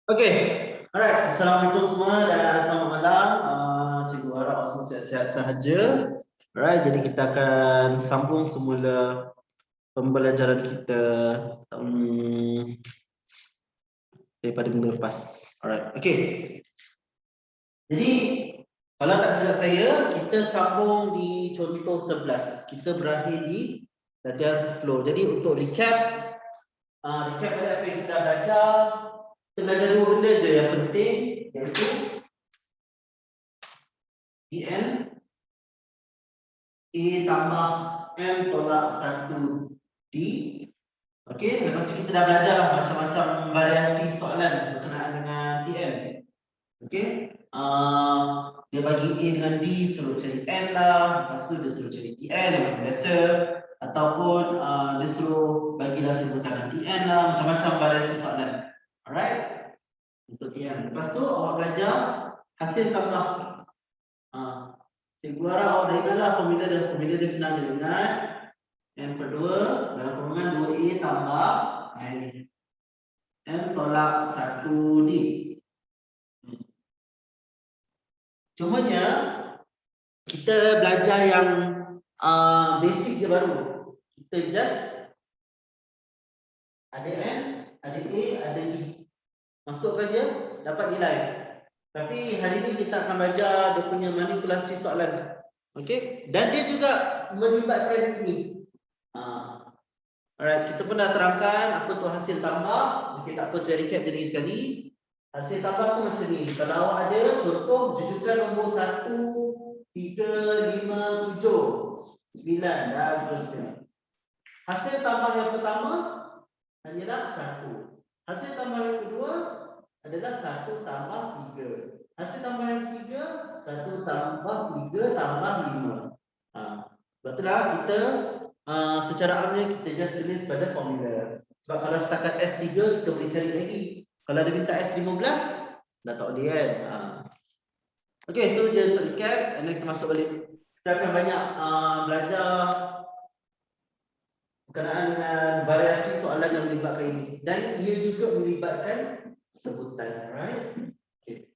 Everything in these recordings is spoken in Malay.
Okay, alright. Assalamualaikum semua dan selamat malam. Cikgu harap semua sihat-sihat sahaja. Alright, jadi kita akan sambung semula pembelajaran kita daripada minggu lepas. Alright, okay. Jadi kalau tak silap saya, kita sambung di contoh 11. Kita berakhir di latihan 10. Jadi untuk recap pada apa yang kita belajar. Kita belajar dua benda je yang penting, iaitu Tn A tambah M tolak 1D. Okey, lepas tu kita dah belajar lah macam-macam variasi soalan berkenaan dengan Tn. Okey, dia bagi A dengan D, suruh cari N lah. Lepas tu dia suruh cari Tn yang biasa. Ataupun dia suruh bagilah sebutan Tn lah. Macam-macam variasi soalan. Alright, untuk Tn. Lepas tu awak belajar hasil tambah. Cikgu harap awak dah ingat lah formula dia senang je ingat. Yang kedua dalam kurungan 2A tambah M tolak 1D. Cumanya kita belajar yang basic je baru. Kita just ada M, ada A, ada D. Masukkan je, dapat nilai. Tapi hari ini kita akan belajar dia punya manipulasi soalan. Okey, dan dia juga melibatkan ini. Alright, kita pun dah terangkan apa tu hasil tambah. Okey, tak apa saya recap jadi sekali. Hasil tambah tu macam ni. Kalau awak ada contoh jujukan nombor 1, 3, 5, 7, 9 dan seterusnya. Hasil tambah yang pertama hanyalah 1. Hasil tambah yang kedua adalah 1 tambah 3. Hasil tambah yang ketiga 1 tambah 3 tambah 5. Betul lah kita secara amnya kita just tulis pada formula. Sebab kalau setakat S3 kita boleh cari lagi. Kalau dia minta S15 dah tahu dia kan. Okey, itu je untuk recap. Dan kita masuk balik. Kita akan banyak belajar berkenaan dengan variasi soalan yang melibatkan ini. Dan ia juga melibatkan sebutan, right? Okay.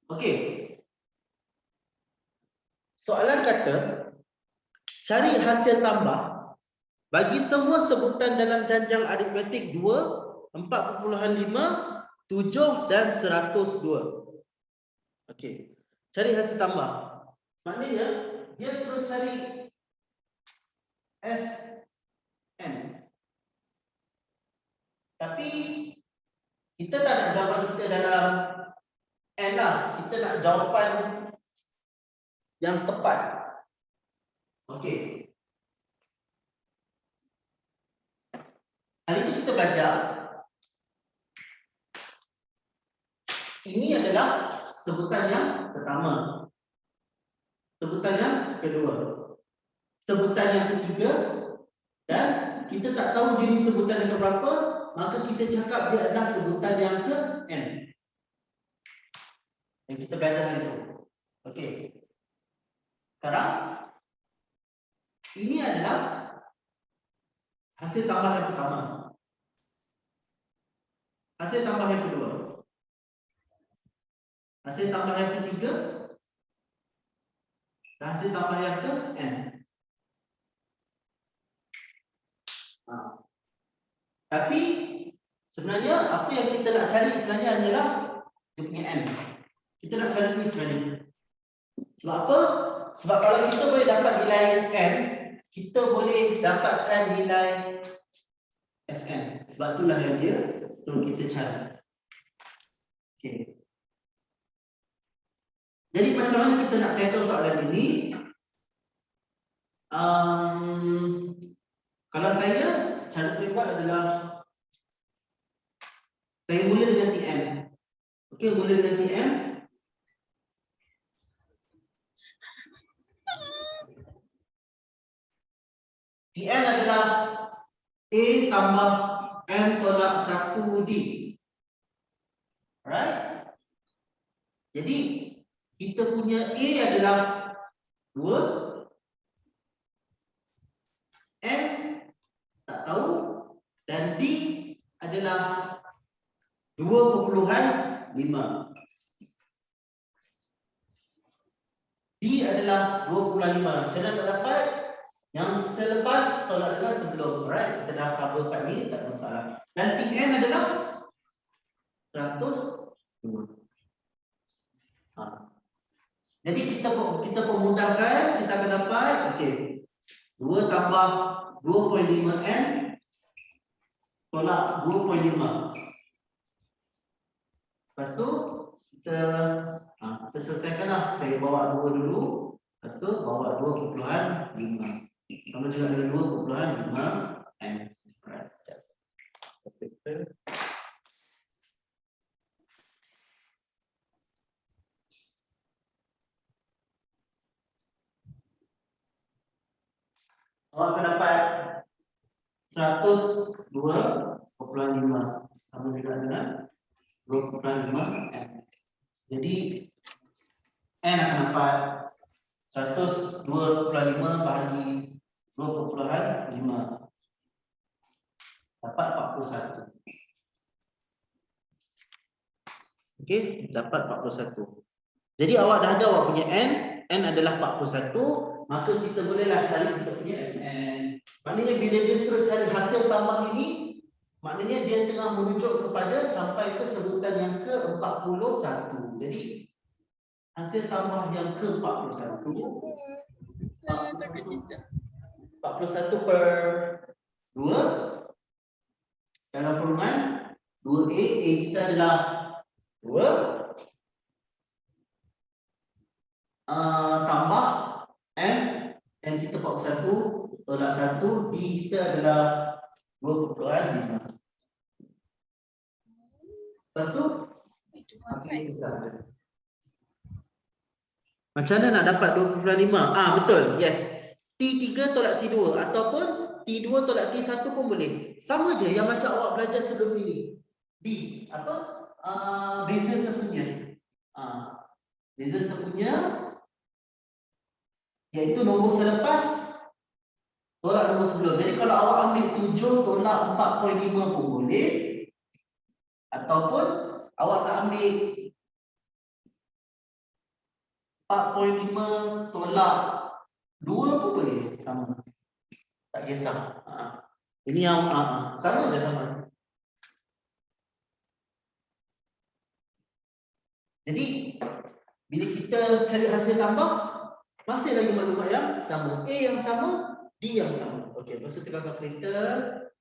Okey. Soalan kata cari hasil tambah bagi semua sebutan dalam janjang aritmetik 2, 4.5, 7 dan 102. Okey. Cari hasil tambah. Maknanya dia suruh cari Sn. Tapi kita tak nak jawapan kita dalam N lah. Kita nak jawapan yang tepat. Okey. Hari ini kita belajar. Ini adalah sebutan yang pertama. Sebutan yang kedua. Sebutan yang ketiga. Dan kita tak tahu jenis sebutan yang berapa, maka kita cakap dia adalah sebutan yang ke N. Yang kita belajar hari itu. Okey. Sekarang ini adalah hasil tambah yang pertama. Hasil tambah yang kedua. Hasil tambah yang ketiga. Dan hasil tambah yang ke N. Tapi sebenarnya apa yang kita nak cari sebenarnya adalah dia punya N. Kita nak cari ni sebenarnya. Sebab apa? Sebab kalau kita boleh dapat nilai N, kita boleh dapatkan nilai Sn. Sebab itulah yang dia suruh kita cari. Okay. Jadi macam mana kita nak tackle soalan ini? Kalau saya, cara saya buat adalah saya mula dengan Tm. Okey, mula dengan Tm. Tn adalah A tambah M tolak 1D. Alright? Jadi kita punya A adalah 2, M tak tahu, dan D adalah 2.5. D adalah 2.5. Macam mana nak dapat? Yang selepas tolak dengan sebelum. Alright, kita dah cover part ni, tak ada masalah. Dan TN adalah 102. Jadi kita pemudahkan, kita akan dapat okey. 2 tambah 2.5N tolak 2.5. Lepas tu kita selesaikanlah. Saya bawa 2 dulu. Lepas tu bawa 2.5. Sama juga dengan 2.5N. Alright. Awak akan dapat 102.5 sama juga dengan 2.5N. Jadi N akan dapat 102.5 bahagi 2.5 dapat 41. Okey, dapat 41. Jadi awak dah ada awak punya N adalah 41, maka kita bolehlah cari kita punya Sn. Maknanya bila dia suruh cari hasil tambah ini, maknanya dia tengah merujuk kepada sampai ke sebutan yang ke-41. Jadi hasil tambah yang ke-41 41 per 2 dalam kurungan 2A. A kita adalah 2 tambah M kita 41 tolak 1. D kita adalah 2.5. Lepas tu macam mana nak dapat 2.5? Betul. Yes. T3 tolak T2 ataupun T2 tolak T1 pun boleh. Sama je yang macam awak belajar sebelum ini. D apa? Beza sepunya. Beza sepunya iaitu nombor selepas tolak nombor sebelum. Jadi kalau awak ambil 7 tolak 4.5 pun boleh. Ataupun awak tak ambil 4.5 tolak 2 pun boleh. Sama. Tak kisah. Ini yang sama je sama. Jadi bila kita cari hasil tambah, masih lagi maklumat yang sama. A yang sama, D yang sama. Okey, lepas tu tekan kalkulator.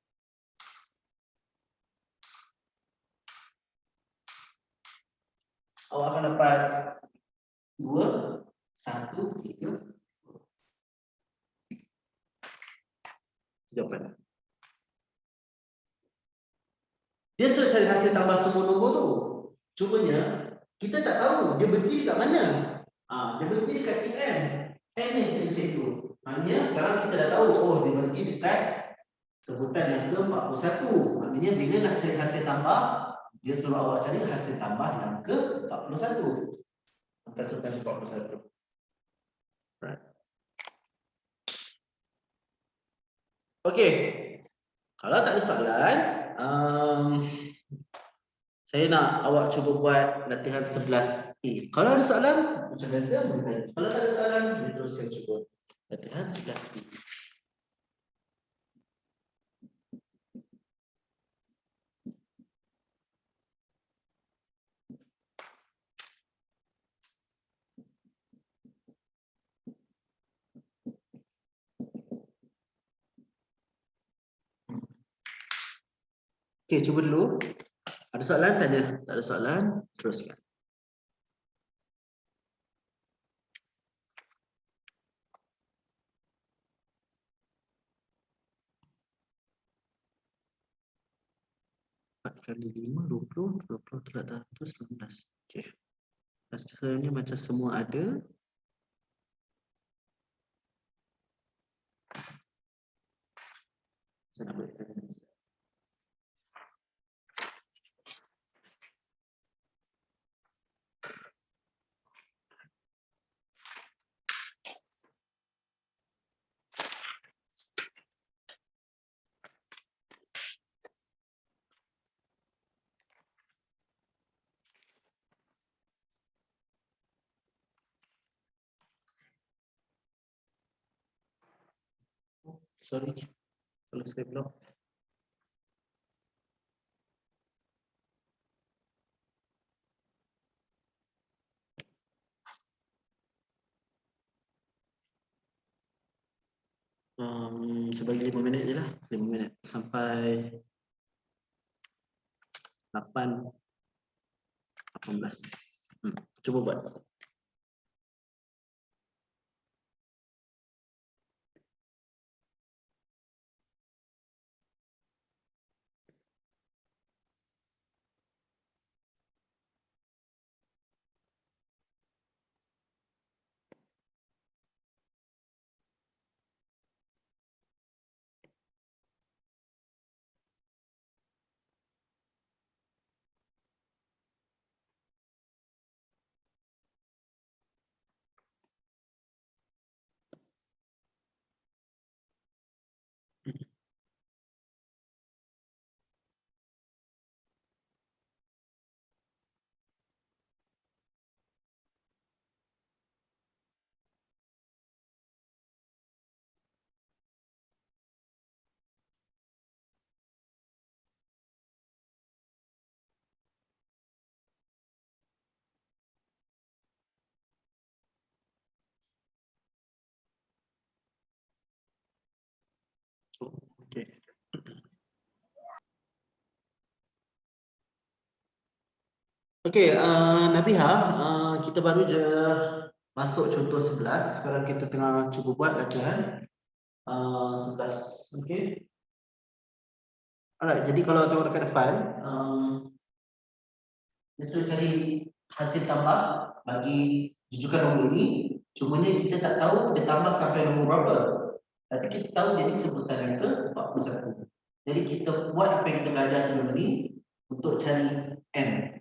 Awak akan dapat 2, 1, 3. Jawapan. Dia suruh cari hasil tambah semua nombor tu. Cumanya kita tak tahu dia berhenti dekat mana. Dia berhenti dekat TN. N ni kita cek tu. Maknanya sekarang kita dah tahu dia berhenti dekat sebutan yang ke-41. Maknanya bila nak cari hasil tambah, dia suruh awak cari hasil tambah yang ke-41. Angka sebutan 41. Right. Okey. Kalau tak ada soalan, saya nak awak cuba buat latihan 11A. Kalau ada soalan, macam biasa boleh tanya. Kalau tak ada soalan, boleh teruskan cuba latihan 11A. Okey, cuba dulu. Ada soalan tanya, tak ada soalan teruskan. Kali 5, 20, 20 tolak 119. Okey. Rasanya macam semua ada. Saya nak buat Sorry kalau saya blok. Sebagai 5 minit je lah, 5 minit sampai 8:18. Cuba buat. Okey. Okey, Nabiha, kita baru je masuk contoh 11. Sekarang kita tengah cuba buat latihan 11. Okey. Alright, jadi kalau tengok dekat depan, dia suruh cari hasil tambah bagi jujukan nombor ini. Cumanya kita tak tahu dia tambah sampai nombor berapa. Tapi kita tahu dia ni sebutan yang ke-41. Jadi kita buat apa yang kita belajar sebelum ini untuk cari n.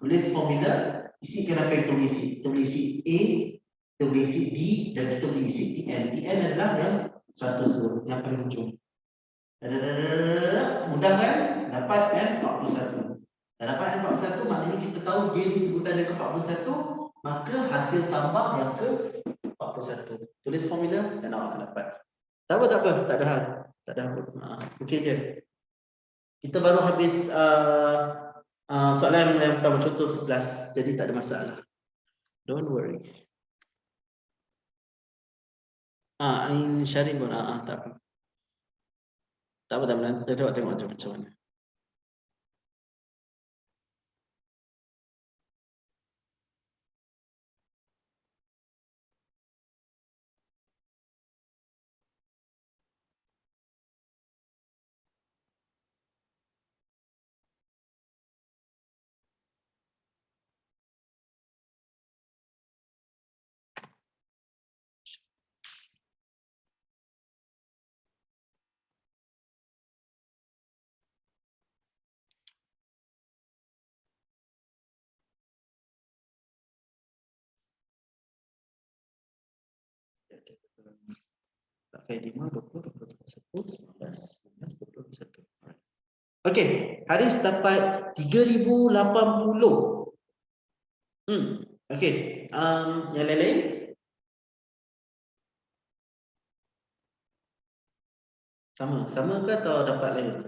Tulis formula, isikan apa yang kita boleh isi. Kita boleh isi A, kita boleh isi D dan kita boleh isi Tn. Tn adalah yang 100 tu, yang paling ujung. Mudah kan? Dapat N41. Dan dapat N41 maknanya kita tahu dia ni sebutan yang ke-41, maka hasil tambah yang ke-41. Tulis formula dan awak akan dapat. Tak apa, tak ada hal. Tak ada apa. Okey je. Kita baru habis soalan yang pertama contoh 11, jadi tak ada masalah. Don't worry. Ain Syarin pun tak apa. Tak apa, nanti tengok je macam mana. Pakai 5, 20, 21, 19, 19, 21. Okey, Haris dapat 3080. Okey, yang lain-lain? Sama ke atau dapat lain?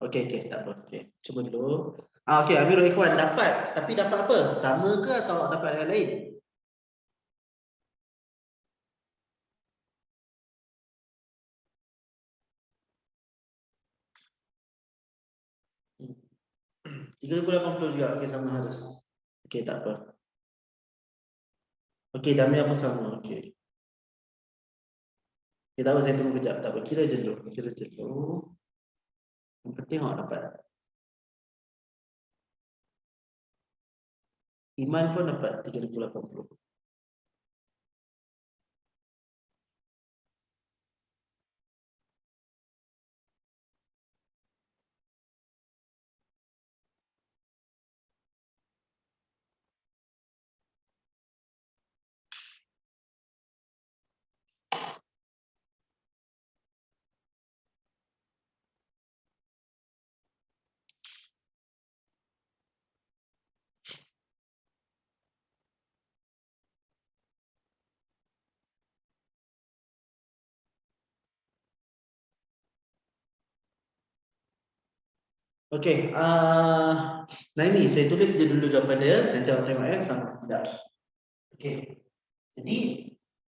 Okey, tak apa. Okey, cuba dulu. Okey, Amirul Ikhwan dapat, tapi dapat apa? Sama ke atau dapat yang lain? Hmm. 3080 juga. Okey, sama Haris. Okey, tak apa. Okey, Damia pun sama. Okey. Okey, tak apa, saya tunggu kejap. Tak apa, kira je dulu. Yang penting awak dapat. Iman pun dapat 3080. Okey, Naimi, saya tulis je dulu jawapan dia, nanti awak tengok sama tidak. Okey. Jadi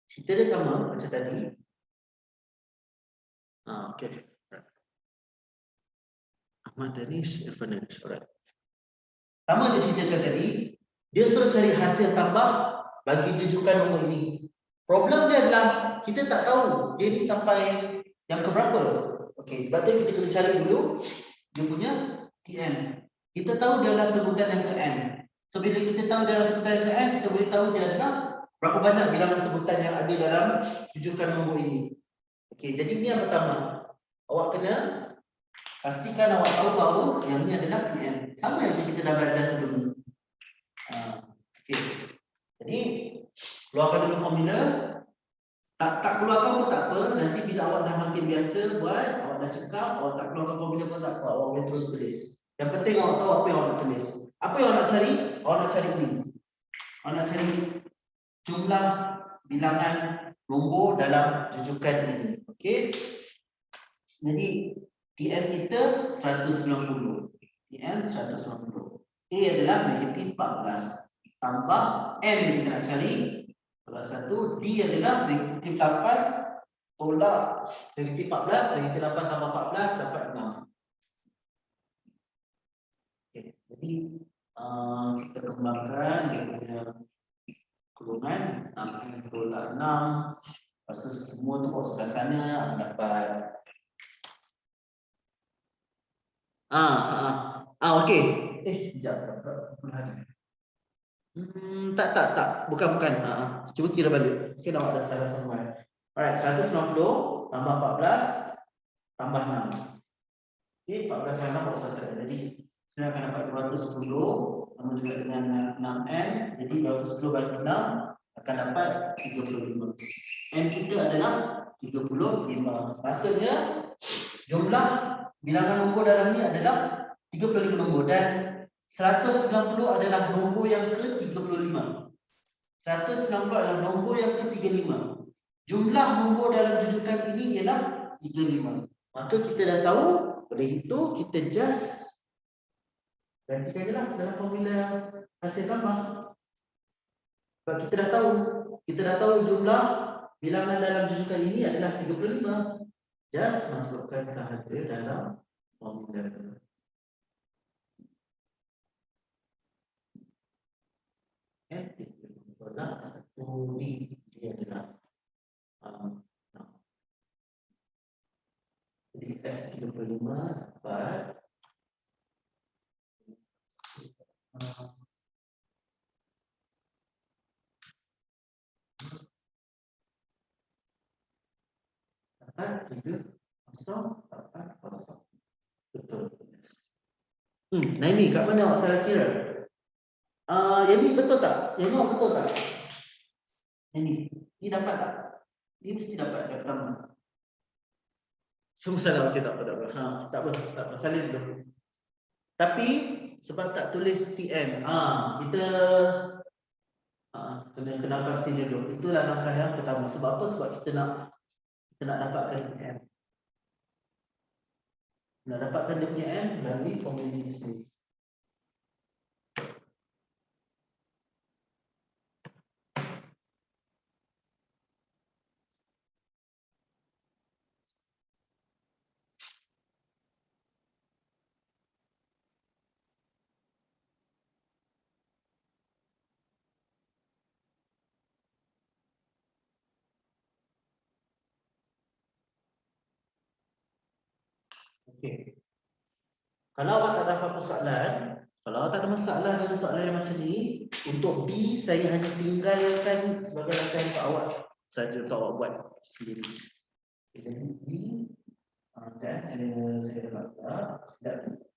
cerita dia sama macam tadi. Okey. Ahmad Danish, Irfan Danish, alright. Sama dia cerita macam tadi, dia suruh cari hasil tambah bagi jujukan nombor ini. Problem dia adalah kita tak tahu dia ni sampai yang ke berapa. Okey, sebab tu kita kena cari dulu dia punya TM. Kita tahu dia adalah sebutan yang ke M. So bila kita tahu dia adalah sebutan yang ke M, kita boleh tahu dia adalah berapa banyak bilangan sebutan yang ada dalam jujukan nombor ini. Okey, jadi ini yang pertama. Awak kena pastikan awak tahu bahawa yang ini adalah TM. Sama yang kita dah belajar sebelum ini. Okey. Jadi keluarkan dulu formula. Tak keluarkan pun tak apa. Nanti bila awak dah makin biasa buat, awak dah cekap, awak tak keluarkan formula pun tak apa. Awak boleh terus tulis. Yang penting awak tahu apa yang awak nak tulis. Apa yang awak nak cari? Awak nak cari ini. Awak nak cari jumlah bilangan nombor dalam jujukan ini. Okey. Jadi TN kita 190. TN 190. A adalah negatif 14. Tambah M yang kita nak cari. Kalau satu, D adalah negatif 8. Tolak negatif 14. Negatif 8 tambah 14 dapat 6. Okay. Jadi kita kembangkan dia punya kurungan 6 tolak 6. Lepas tu semua tu bawa sebelah sana dapat okey. Sekejap. Tak. Bukan. Cuba kira balik. Mungkin awak ada salah somewhere. Alright, 190 tambah 14 tambah 6. Okey, 14 tambah 6 bawa sebelah sana. Jadi saya akan dapat 210 sama juga dengan 6M. Jadi 210 bagi 6 akan dapat 35. M kita adalah 35. Maksudnya jumlah bilangan nombor dalam ni adalah 35 nombor dan 190 adalah nombor yang ke-35. 190 adalah nombor yang ke-35. Jumlah nombor dalam jujukan ini ialah 35. Maka kita dah tahu, oleh itu kita just gantikan je lah dalam formula hasil tambah. Sebab kita dah tahu jumlah bilangan dalam jujukan ini adalah 35. Just masukkan sahaja dalam formula. Tolak 1D dia adalah jadi S35 dapat dapat 3,0,8,0. Betul. Naimi, kat mana awak salah kira? Yang ni betul tak? Yang ni awak betul tak? Yang ni dapat tak? Ni mesti dapat yang pertama. Semua salah, okey tak apa. Tak apa. Salin dulu. Tapi sebab tak tulis TM, kita kena pasti dulu. Itulah langkah yang pertama. Sebab apa? Sebab kita nak dapatkan TM. Nak dapatkan dia punya M melalui formula ini sendiri. Okey. Kalau awak tak dapat persoalan, kalau awak tak ada masalah dengan soalan yang macam ni, untuk B saya hanya tinggalkan sebagai langkah untuk awak saja untuk awak buat sendiri. Jadi B dan saya dapat sekejap.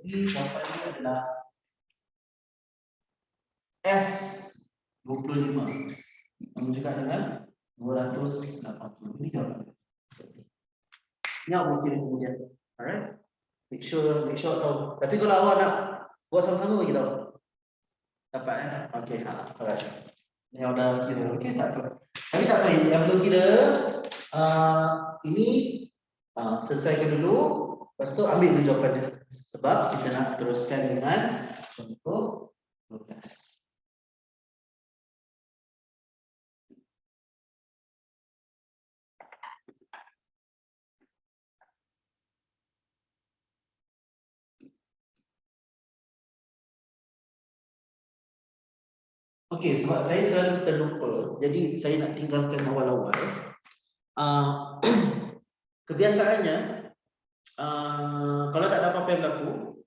B jawapannya adalah S25 menunjukkan dengan 280. Ini jawapan. Ini awak boleh kirim kemudian. Alright. Make sure tahu. Tapi kalau awak nak buat sama-sama bagi tahu. Dapat okey, alright. Yang dah kira, okey tak apa. Tapi tak apa, yang belum kira ini selesaikan dulu. Lepas tu ambil dulu jawapan dia. Sebab kita nak teruskan dengan contoh 12. Okey, sebab saya selalu terlupa, jadi saya nak tinggalkan awal-awal. Kebiasaannya, kalau tak ada apa-apa yang berlaku,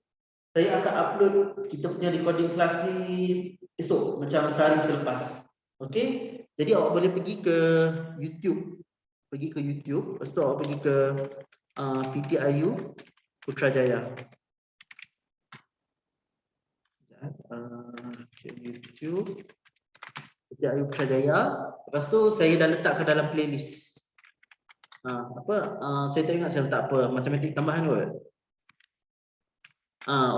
saya akan upload kita punya recording kelas ni esok, macam sehari selepas. Okey, jadi awak boleh pergi ke YouTube. Lepas tu awak pergi ke PTIU Putrajaya. Ke YouTube PTIU Putrajaya. Lepas tu saya dah letak ke dalam playlist. Saya tak ingat saya letak apa, matematik tambahan kot.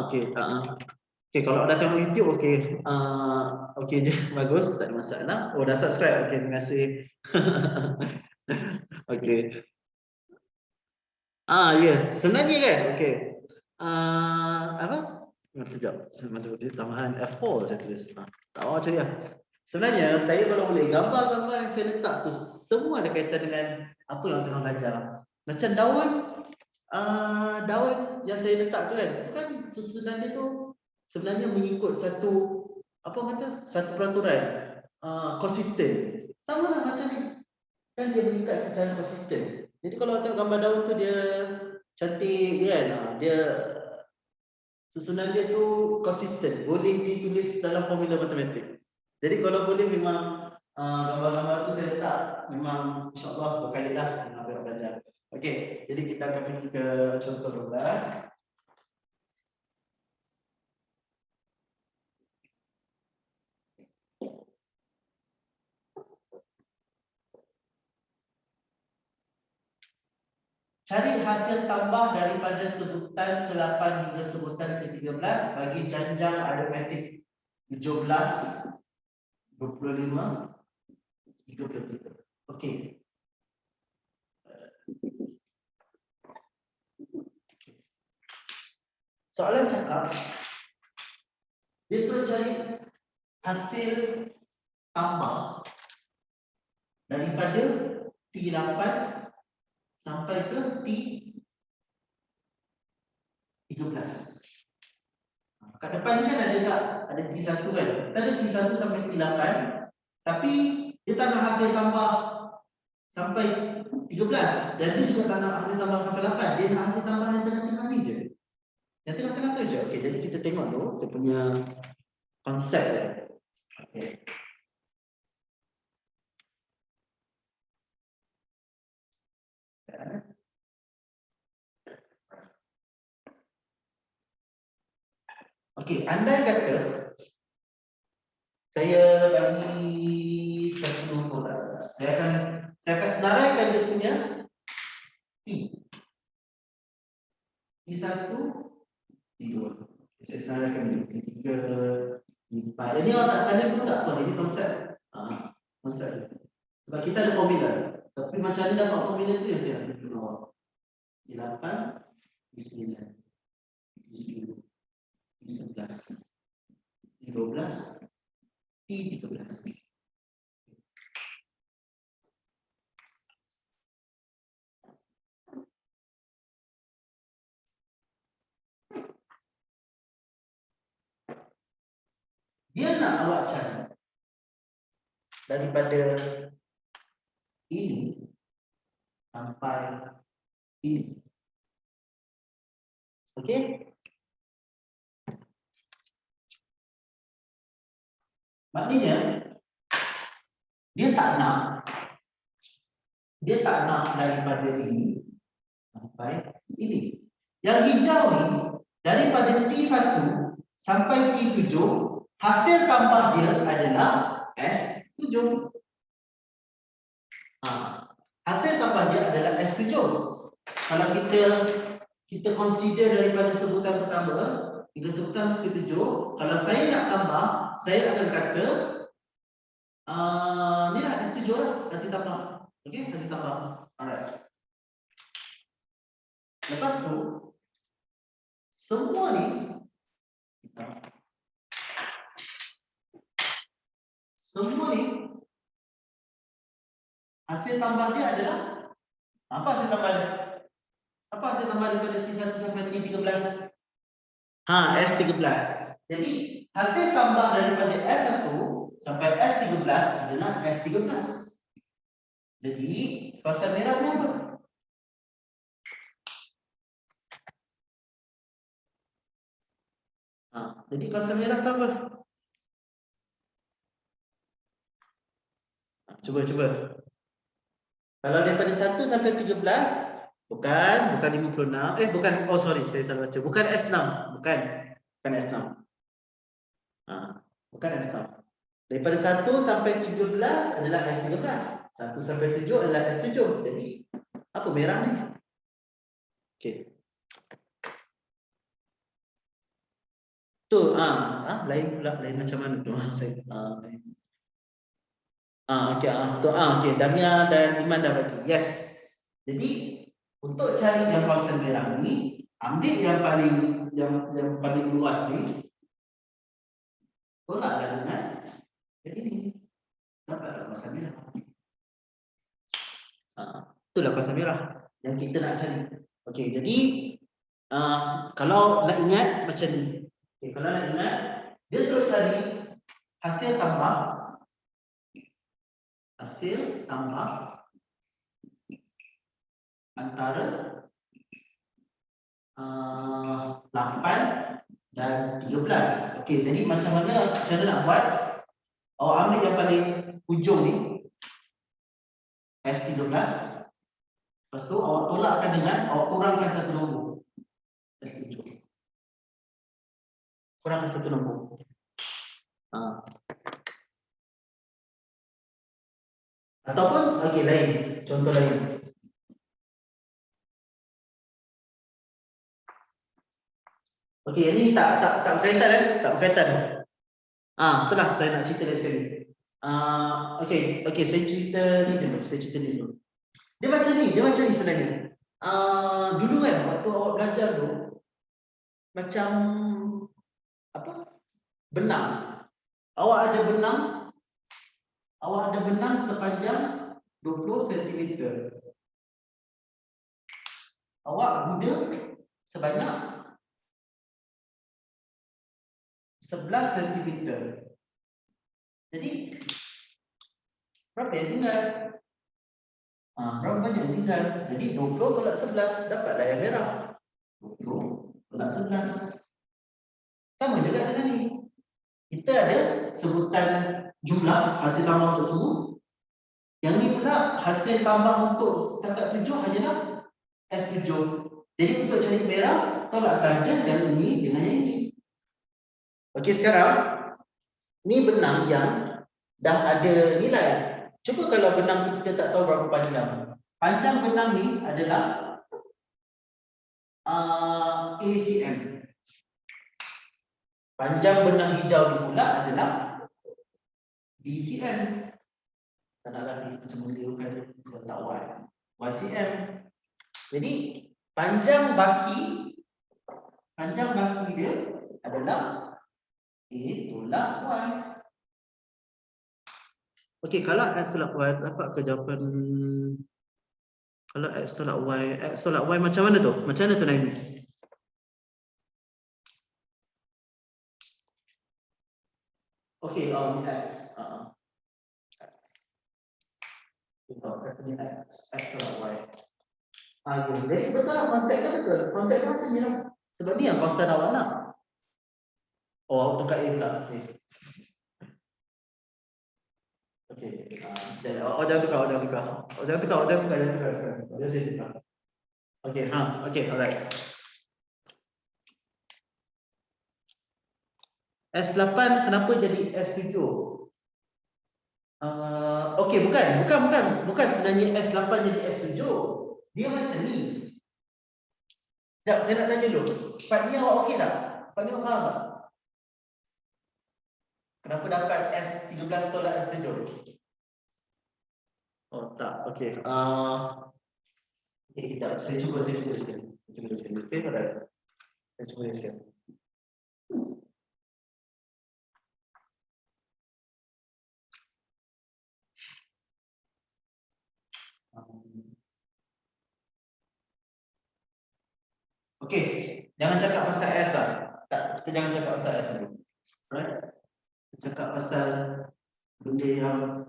Okey. Okey, kalau dah tengok YouTube, okey. Okey je, bagus, tak ada masalah. Oh, dah subscribe. Okey, terima kasih. Okey. Ya, sebenarnya kan, okey. Apa? Sekejap, matematik tambahan F4 saya tulis. Tak macam ya. Sebenarnya saya kalau boleh gambar-gambar yang saya letak tu semua ada kaitan dengan apa yang tengah belajar. Macam daun yang saya letak tu kan, itu kan susunan dia tu sebenarnya mengikut satu satu peraturan konsisten. Sama lah macam ni. Kan dia mengikat secara konsisten. Jadi kalau tengok gambar daun tu dia cantik kan, dia susunan dia tu konsisten, boleh ditulis dalam formula matematik. Jadi kalau boleh memang gambar-gambar tu saya letak, memang insya-Allah berkali lah dengan apa yang belajar. Okey, jadi kita akan pergi ke contoh 12. Cari hasil tambah daripada sebutan ke-8 hingga sebutan ke-13 bagi janjang aritmetik 17, 25, 33. Okey. Soalan cakap, dia suruh cari hasil tambah daripada T8 sampai ke T13. Kat depan ni kan ada tak? Ada T1 kan? Kita ada T1 sampai T8, tapi dia tak nak hasil tambah sampai 13 dan dia juga tak nak hasil tambah sampai 8. Dia nak hasil tambah yang tengah-tengah ni je. Yang tengah-tengah tu je. Okey, jadi kita tengok dulu dia punya konsep dia. Okey. Okey, andai kata saya bagi satu nombor. Saya akan senaraikan dia punya T. T1, T2. Saya senaraikan dia T3, T4. Ini awak tak sadar pun tak apa, ini konsep. Konsep. Sebab kita ada formula. Tapi macam mana dapat formula tu yang saya nak tunjuk awak. T8, T9, T10, T11, T12, T13. Dia nak awak cari daripada ini sampai ini. Okey? Maknanya dia tak nak daripada ini sampai ini. Yang hijau ni daripada T1 sampai T7, hasil tambah dia adalah S7. Hasil tambah dia adalah S7. Kalau kita consider daripada sebutan pertama hingga sebutan ke-7, kalau saya nak tambah saya akan kata ni lah S7 lah, kasih tambah. Okey, kasih tambah. Alright. Lepas tu semua ni hasil tambah dia adalah apa hasil tambah dia? Apa hasil tambah daripada T1 sampai T13? S13. Jadi hasil tambah daripada S1 sampai S13 adalah S13. Jadi kawasan merah ni apa? Jadi kawasan merah tu apa? Cuba. Kalau daripada 1 sampai 13, bukan 56, bukan, oh sorry, saya salah baca. Bukan S6, bukan S6. Bukan S6. Daripada 1 sampai 13 adalah S13. 1 sampai 7 adalah S7. Jadi apa merah ni? Okey. Tu lain pula, lain macam mana tu saya. Okey, Damia dan Iman dah bagi. Yes. Jadi untuk cari yang kawasan merah ni, ambil yang paling luas ni. Tolaklah dengan ini. Dapatlah kawasan merah. Itulah kawasan merah yang kita nak cari. Okey, jadi kalau nak ingat macam ni. Okey, kalau nak ingat, dia suruh cari hasil tambah antara 8 dan 13. Okey, jadi macam mana cara nak buat? Awak ambil yang paling hujung ni, S13. Lepas tu awak tolakkan dengan, awak kurangkan satu nombor. S7. Kurangkan satu nombor. Ataupun okey, lain, contoh lain. Okey, ini tak berkaitan tak berkaitan. Itulah saya nak cerita lagi sekali. Okey, saya cerita ni dulu. Dia macam ni sebenarnya. Dulu kan waktu awak belajar tu macam apa? Benang. Awak ada benang sepanjang 20 cm. Awak guna sebanyak 11 cm. Jadi berapa yang tinggal? Berapa banyak yang tinggal? Jadi 20 tolak 11 dapatlah yang merah. 20 tolak 11. Sama juga dengan ni. Kita ada sebutan jumlah hasil tambah untuk semua. Yang ni pula hasil tambah untuk tingkat 7 hanyalah S7. Jadi untuk cari merah, tolak saja yang ini dengan yang ini. Okey, sekarang ni benang yang dah ada nilai. Cuba kalau benang tu kita tak tahu berapa panjang. Panjang benang ni adalah ACM. Panjang benang hijau ni pula adalah BCM. Tak nak lagi macam mengelirukan saya tak YCM. Jadi panjang baki dia adalah A tolak Y. Okey, kalau X tolak Y dapat ke jawapan? Kalau X tolak Y macam mana tu? Macam mana tu Naimi? Okey, X. X tolak Y. Jadi betul lah konsepnya betul. Konsepnya macam ni lah. Sebab ni yang kawasan awak nak. Awak tukar A pula. Okey. Jangan tukar. Dia saya tukar. Okey, alright. S8 kenapa jadi S7? Okey, bukan sebenarnya S8 jadi S7. Dia macam ni. Sekejap, saya nak tanya dulu. Part ni awak okey tak? Part ni awak faham tak? Kenapa dapat S13 tolak S7? Oh tak, okey. Kejap, saya cuba sikit. Okey, alright. Saya cuba sikit. Okey, jangan cakap pasal S lah. Tak, kita jangan cakap pasal S dulu. Alright. Kita cakap pasal benda yang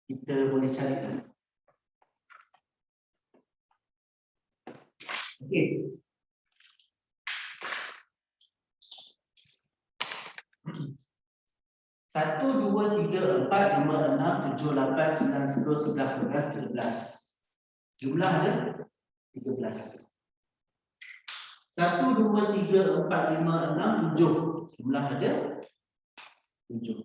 kita boleh cari kan. Okey. Satu, dua, tiga, empat, lima, enam, tujuh, lapan, sembilan, sepuluh, sebelas, dua belas, 13. Jumlah ada 13. 1, 2, 3, 4, 5, 6, 7. Jumlah ada 7.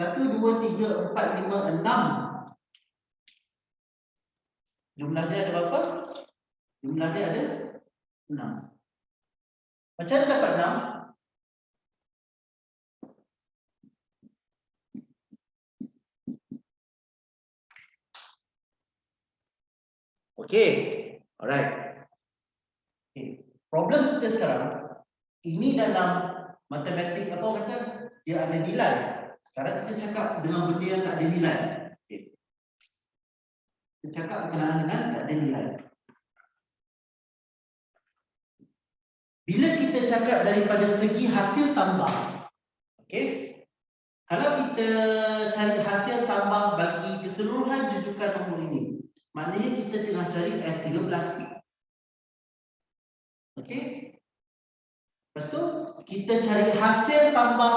1, 2, 3, 4, 5, 6. Jumlah dia ada berapa? Jumlah dia ada 6. Macam mana dapat 6? Okey. Alright. Okay. Problem kita sekarang, ini dalam matematik apa kata? Dia ada nilai. Sekarang kita cakap dengan benda yang tak ada nilai. Okay. Kita cakap berkenaan dengan tak ada nilai. Bila kita cakap daripada segi hasil tambah, okey? Kalau kita cari hasil tambah bagi keseluruhan jujukan nombor ini, maknanya kita tengah cari S13. Okey? Lepas tu, kita cari hasil tambah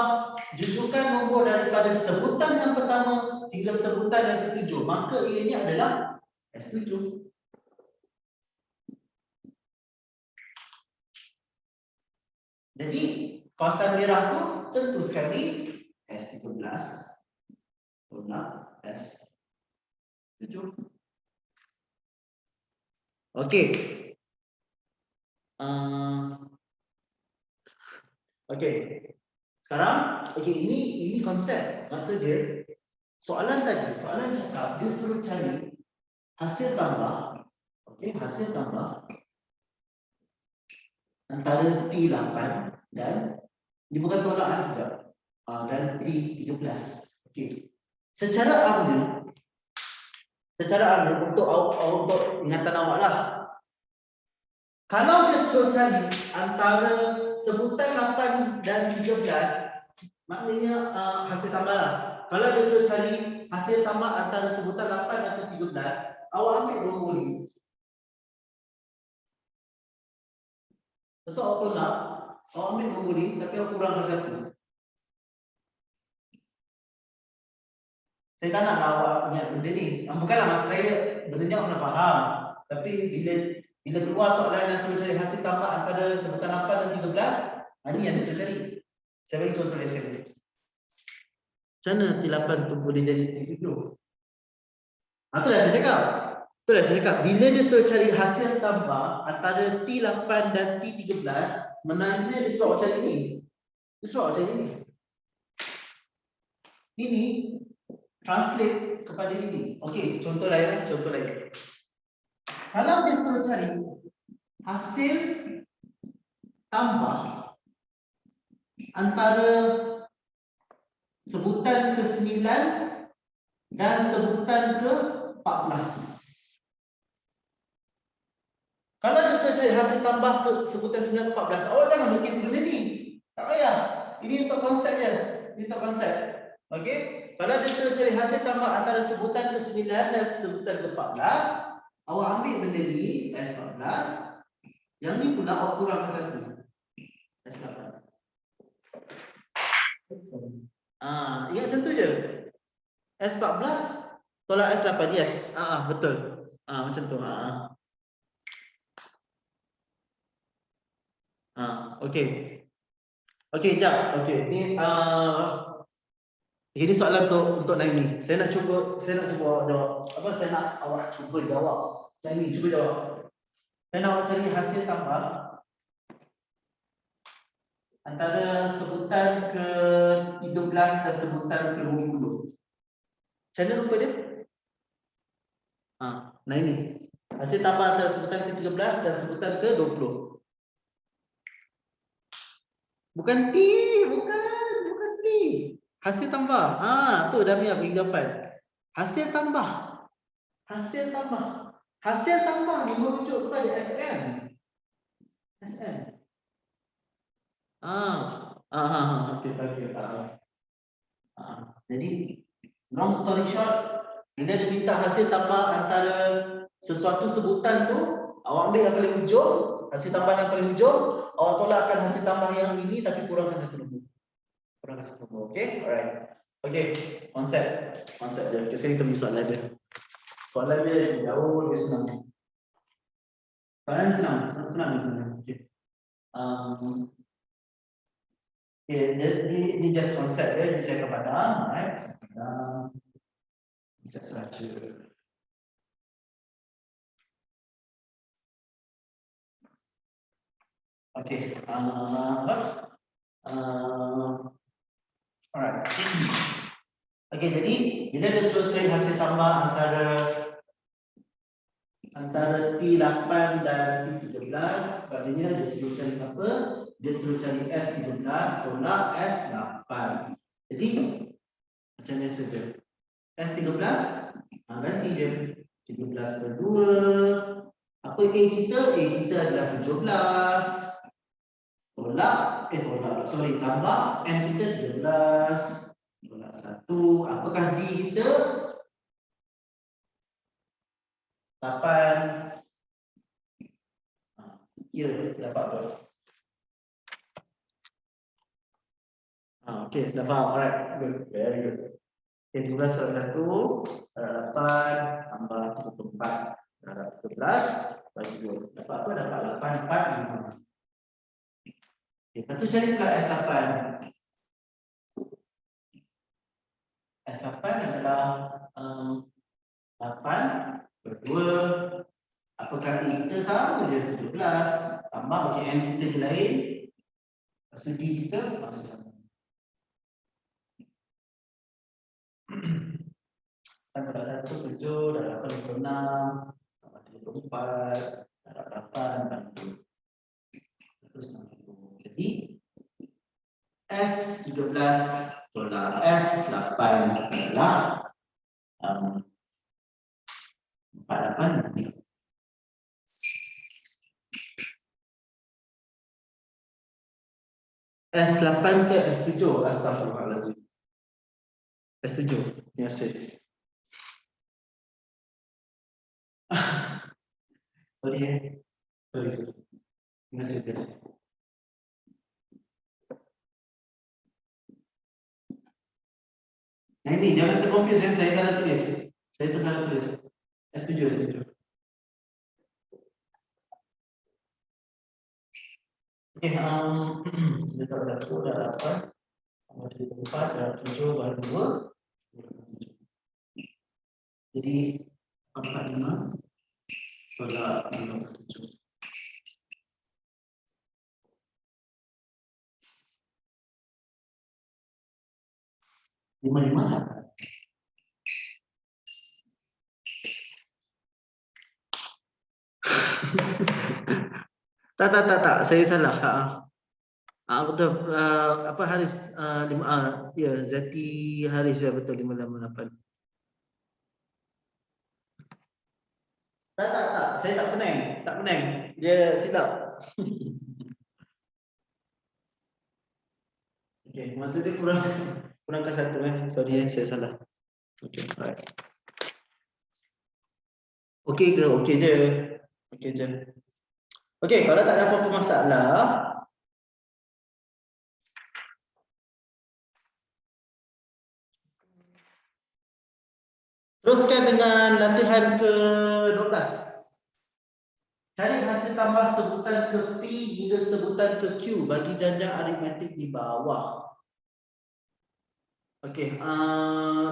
jujukan nombor daripada sebutan yang pertama hingga sebutan yang ketujuh. Maka ianya adalah S7. Jadi, kawasan merah tu tentu sekali S13 tolak S7. Okey. Okey. Sekarang, okey, ini konsep. Maksud dia, soalan tadi, soalan cakap dia suruh cari hasil tambah. Okey, hasil tambah antara T8 dan ini bukan tolak juga. Dan T13. Okey. Secara ambil untuk ingatan awak lah. Kalau dia suruh cari antara sebutan 8 dan 13, maknanya hasil tambah lah. Kalau dia suruh cari hasil tambah antara sebutan 8 atau 13, awak ambil nombor ni. Lepas awak tolak, awak ambil nombor ni, tapi awak kurangkan 1. Saya tak nak awak ingat benda ni. Bukanlah maksud saya, benda ni awak nak faham. Tapi bila keluar soalan yang suruh cari hasil tambah antara sebutan 8 dan 13, ini yang dia suruh cari. Saya bagi contoh dia sekali. Macam mana T8 tu boleh jadi T7? Itulah saya cakap. Bila dia suruh cari hasil tambah antara T8 dan T13, menariknya dia suruh cari ni. Dia suruh cari ni. Ini translate kepada ini. Okey, contoh lain. Kalau dia suruh cari hasil tambah antara sebutan ke-9 dan sebutan ke-14. Kalau dia suruh cari hasil tambah sebutan 9 ke-14, awak jangan lukis benda ni. Tak payah. Ini untuk konsep je. Okey? Kalau dia suruh cari hasil tambah antara sebutan ke-9 dan sebutan ke-14, awak ambil benda ni, S14. Yang ni pula awak kurangkan 1. S8. Ingat macam tu je. S14 tolak S8. Yes. Betul. Macam tu. Okey. Okey, jap. Okey. Ini soalan untuk Naimi. Saya nak cuba awak jawab. Saya nak awak cuba jawab. Naimi, cuba jawab. Saya nak awak cari hasil tambah antara sebutan ke-13 dan sebutan ke-20. Macam mana rupa dia? Nah ini. Hasil tambah antara sebutan ke-13 dan sebutan ke-20. Bukan T, bukan T. Hasil tambah. Tu dah punya bagi jawapan. Hasil tambah. Hasil tambah. Hasil tambah ni merujuk kepada SN. SN. Okay. Jadi long story short, bila dia minta hasil tambah antara sesuatu sebutan tu, awak ambil yang paling hujung, hasil tambah yang paling hujung, awak tolakkan hasil tambah yang ini tapi kurangkan satu nombor. Okey? Alright. Okey, konsep dia. Kita pergi soalan dia. Soalan dia jauh lebih senang. Soalan senang. Okey. Ini just konsep dia, saya kepada, right? Konsep saja. Okey. Alright. Okey, jadi bila dia suruh cari hasil tambah antara T8 dan T13, maknanya dia suruh cari apa? Dia suruh cari S13 tolak S8. Jadi macam ni saja. S13 ganti je 13 per 2. Apa A kita? A kita adalah 17. Tambah N kita 13. Tolak 1. Apakah D kita? 8. Kira dapat apa? Okey, dah faham. Alright, good. Very good. Okay, 12 tolak 1, 8 tambah 34 darab 13 bagi 2. Dapat apa? Dapat 8, 4, 5. Okay, lepas tu cari pula S8. S8 adalah 8 per 2. Apakah A kita sama je 17. Tambah N kita je lain. Lepas tu D kita masih sama. Antara 1, 7, darab 8, 56, tambah 34, darab 8, 60. Terus 60. Jadi S13 tolak S8 adalah 48. S8 ke S7? Astagfirullahaladzim. S7. Ya, safe. Sorry. Terima kasih. Nah ini jangan terkonfus ya, saya salah tulis. Saya tersalah tulis. S7. Okey, kita dah tahu dah apa? Tambah 4 dan 7 baru 2. Jadi 45 tolak 57. 55 tak? Tak. Saya salah. Betul. Apa Haris? Ya, Zati Haris ya, betul 588. Tak. Saya tak pening. Dia silap. Okey, maksud dia kurangkan 1 Sorry saya salah. Okey, alright. Okey ke? Okey je. Okey, kalau tak ada apa-apa masalah, teruskan dengan latihan ke-12. Cari hasil tambah sebutan ke P hingga sebutan ke Q bagi janjang aritmetik di bawah. Okey,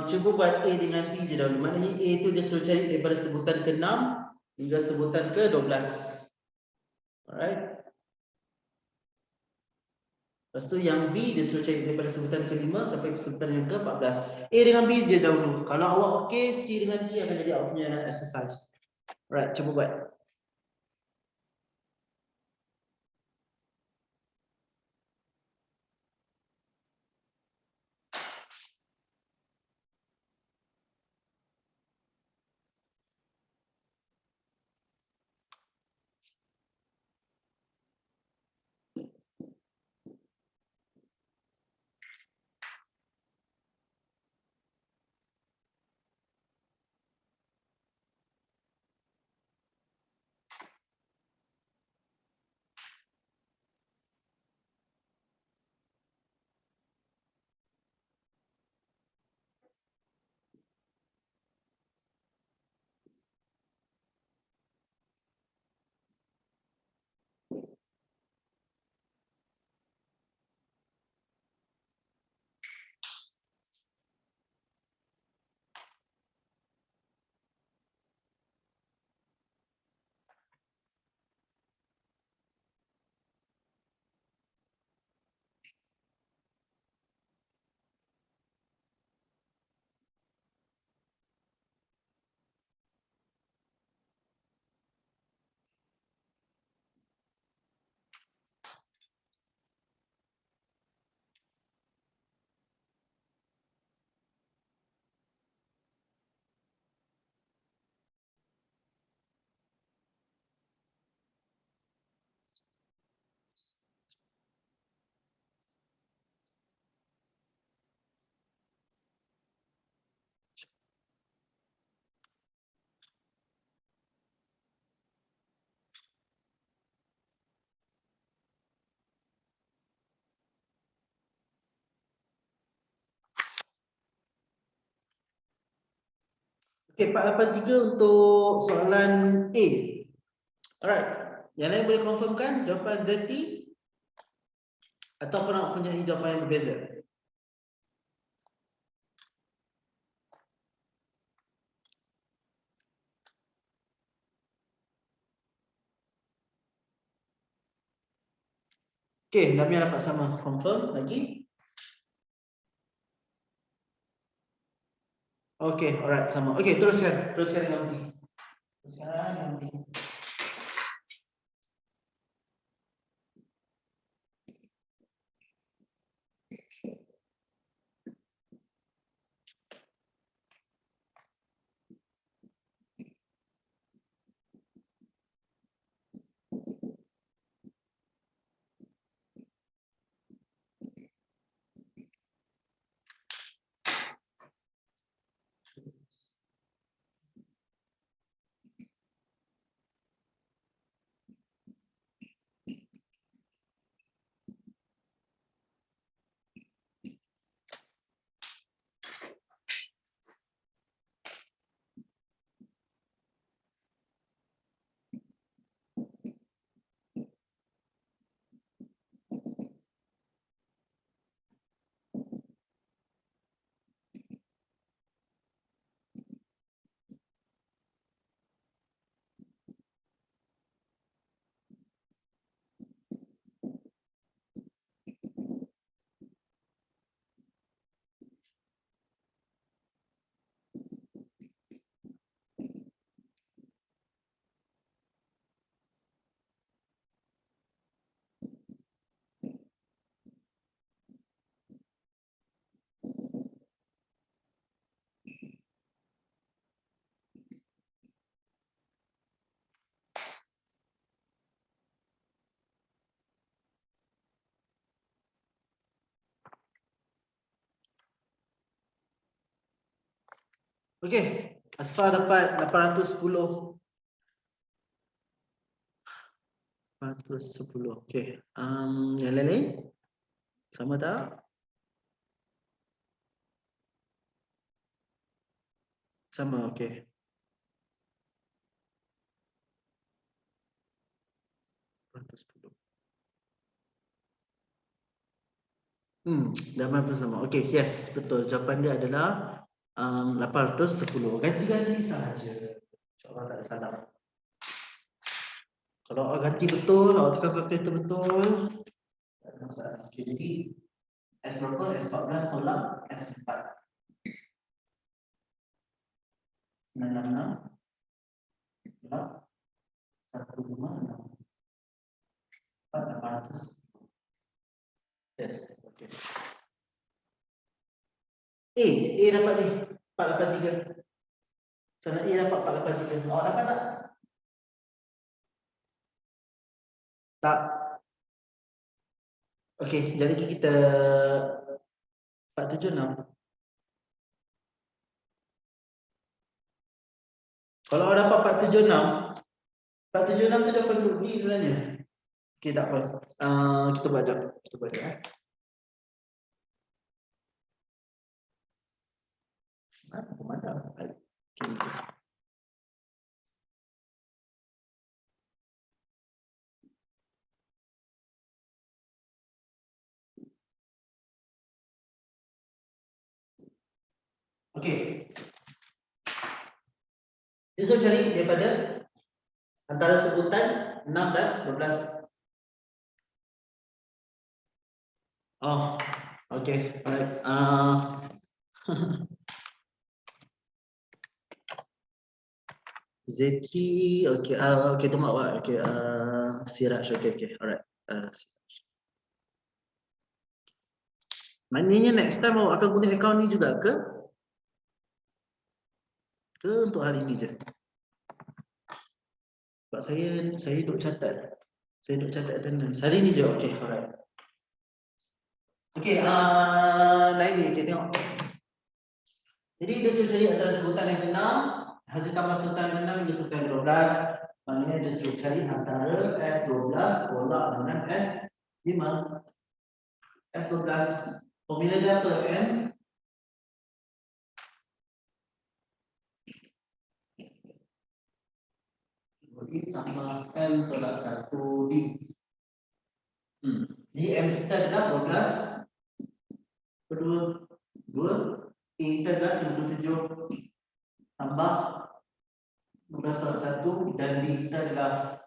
cuba buat A dengan B je dahulu. Maknanya A tu dia suruh cari daripada sebutan ke-6 hingga sebutan ke-12. Alright. Lepas tu yang B dia suruh cari daripada sebutan ke-5 sampai ke sebutan yang ke-14. A dengan B je dahulu. Kalau awak okey, C dengan D akan jadi awak punya exercise. Alright, cuba buat. Okey, 483 untuk soalan A. Alright. Yang lain boleh confirmkan jawapan ZT ataupun awak punya jawapan yang berbeza? Okey, Damia dapat sama confirm lagi. Okey, alright sama. Okey, teruskan dengan B. Teruskan dengan B. Okey, Asfar dapat 810. 810. Okey. Yang lain? Sama tak? Sama, okey. Jawapan pun sama. Okey, yes, betul. Jawapan dia adalah 810. Ganti-ganti sahaja. InsyaAllah tak ada salah. Kalau awak ganti betul, awak tekan kalkulator betul, masalah. Okay, jadi S berapa? S14 tolak S4. 966 tolak 156 400. Yes, okay. A dapat ni 483. Sana A dapat 483. Awak dapat tak? Tak. Okey, jadi kita 476. Kalau awak dapat 476, 476 tu jawapan untuk D sebenarnya. Okey, tak apa. Kita buat jap. Kita buat jap. Mana? Okey. Okey. Dia suruh cari daripada antara sebutan 6 dan 12. Oh, okey. Alright. Zeti, okey. Okey, tu mak buat. Okey, Siraj. Okey. Alright. Maknanya next time awak akan guna akaun ni juga ke? Ke untuk hari ni je? Sebab saya duk catat. Saya duk catat attendance. Hari ni je. Okey, alright. Okey, lain ni kita tengok. Jadi dia suruh cari antara sebutan yang ke-6, hasil tambah sebutan yang ke-6 dengan sebutan yang ke-12. Maknanya dia suruh cari antara S12 tolak dengan S5. S12 formula dia apa? N tambah M tolak 1 D. Jadi M kita adalah 12 per 2. A kita adalah 37 tambah 12 tolak 1 dan D kita adalah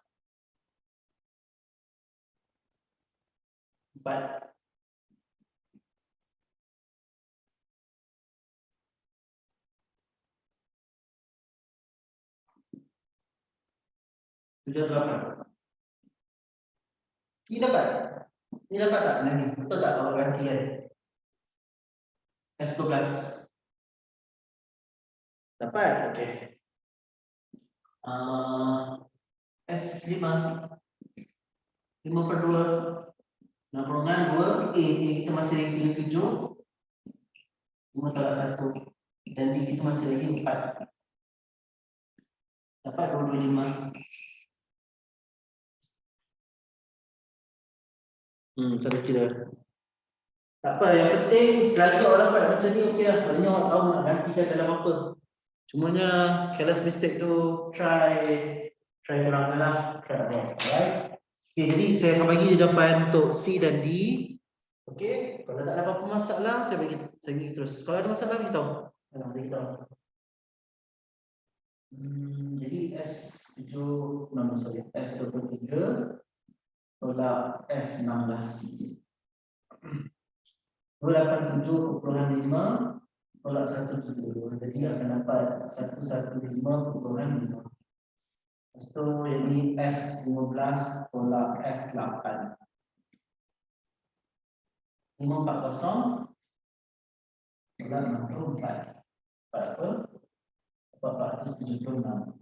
4. Sudah berapa? Ini dapat? Ini dapat tak? Nanti betul tak kalau ganti kan? S12 dapat? Okey. S5 5 per 2 6 2 A kita masih lagi 37 5 tolak 1 dan D kita masih lagi 4 dapat 225. Saya kira tak apa, yang penting selagi orang dapat macam ni okey lah. Maknanya orang tahu nak gantikan dalam apa. Cumanya careless mistake tu try kurang lah. Alright. Okay, jadi saya akan bagi jawapan untuk C dan D. Okey, kalau tak ada apa-apa masalah saya bagi terus. Kalau ada masalah beritahu. Beritahu. Jadi S7 S23 tolak S16. 287.5 tolak 172. Jadi akan dapat 115.5. Lepas tu ini S15 tolak S8. 540 tolak 64. Berapa? 476.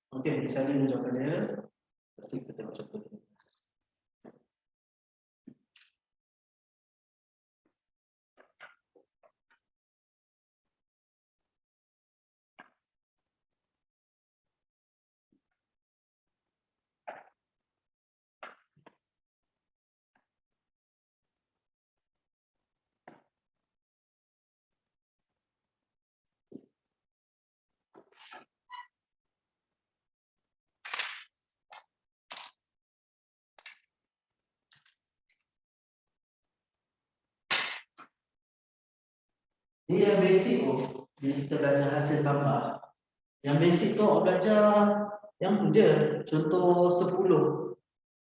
Okey, saya ingin menjawab dia. Pasti kita tengok contoh dia. Dia yang basic tu, bila kita belajar hasil tambah. Yang basic tu awak belajar yang tu je. Contoh 10.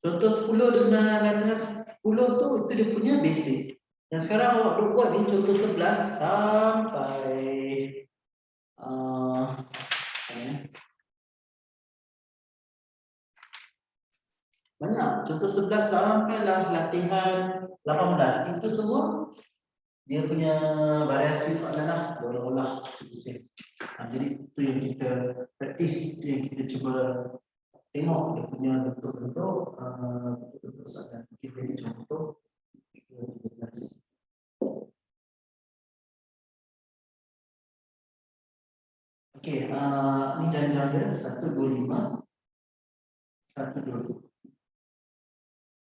Contoh 10 dengan latihan 10 tu, itu dia punya basic. Dan sekarang awak duk buat ni contoh 11 sampai banyak. Contoh 11 sampai latihan 18. Itu semua dia punya variasi soalan lah, olah-olah pusing. Jadi itu yang kita praktis, itu yang kita cuba tengok dia punya bentuk-bentuk bentuk-bentuk soalan. Kita jadi contoh 13. Okey, ni jangan dia 125 122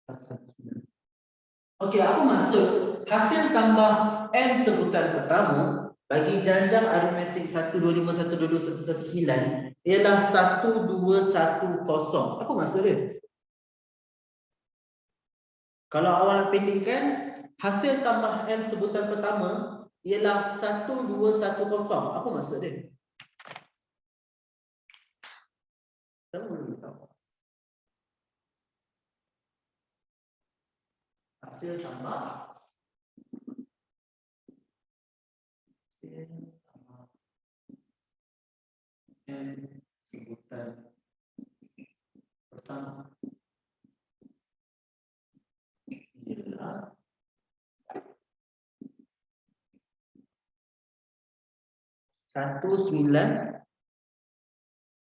119. Okey, apa maksud hasil tambah n sebutan pertama bagi janjang aritmetik 125 122 119 ialah 1210. Apa maksud dia? Kalau awak nak pendekkan, hasil tambah n sebutan pertama ialah 1210. Apa maksud dia? Tahu boleh tahu. Hasil tambah n sebutan pertama ialah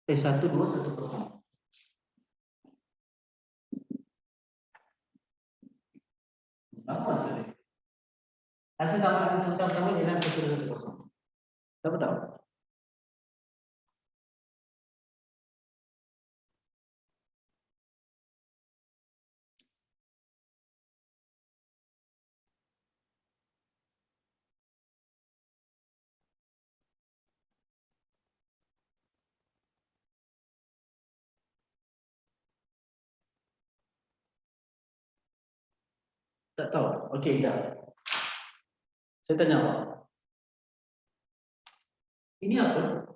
1210. Apa maksud dia? Hasil tambah n sebutan pertama ialah 1210. Siapa tahu? Tak tahu. Okey, jap. Saya tanya awak. Ini apa?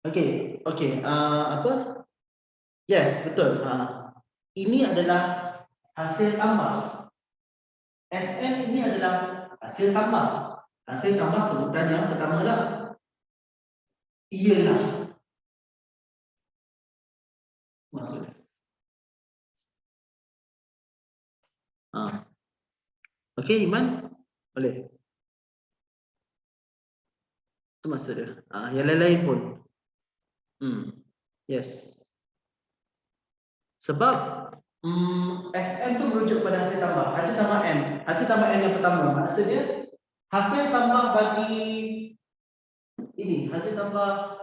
Okey, okey. Apa? Yes, betul. Ini adalah hasil tambah. SN ini adalah hasil tambah. Hasil tambah sebutan yang pertama lah. Ialah. Maksudnya. Okey, Iman? Boleh. Itu maksud dia. Yang lain-lain pun. Yes. Sebab SN tu merujuk pada hasil tambah. Hasil tambah N. Hasil tambah N yang pertama. Maksudnya hasil tambah bagi ini. Hasil tambah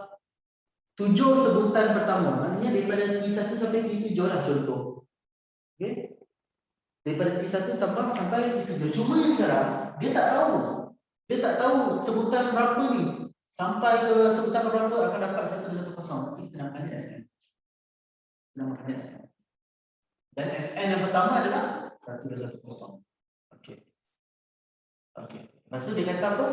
7 sebutan pertama. Maknanya daripada T1 sampai T7 lah contoh. Okay? Daripada T1 tambah sampai T7. Cuma yang sekarang, dia tak tahu. Dia tak tahu sebutan berapa ni. Sampai ke sebutan berapa akan dapat 1210. Tapi kita nak panggil SN. Nama panggil SN. Dan SN yang pertama adalah 1210. Okey. Okey. Lepas tu dia kata apa?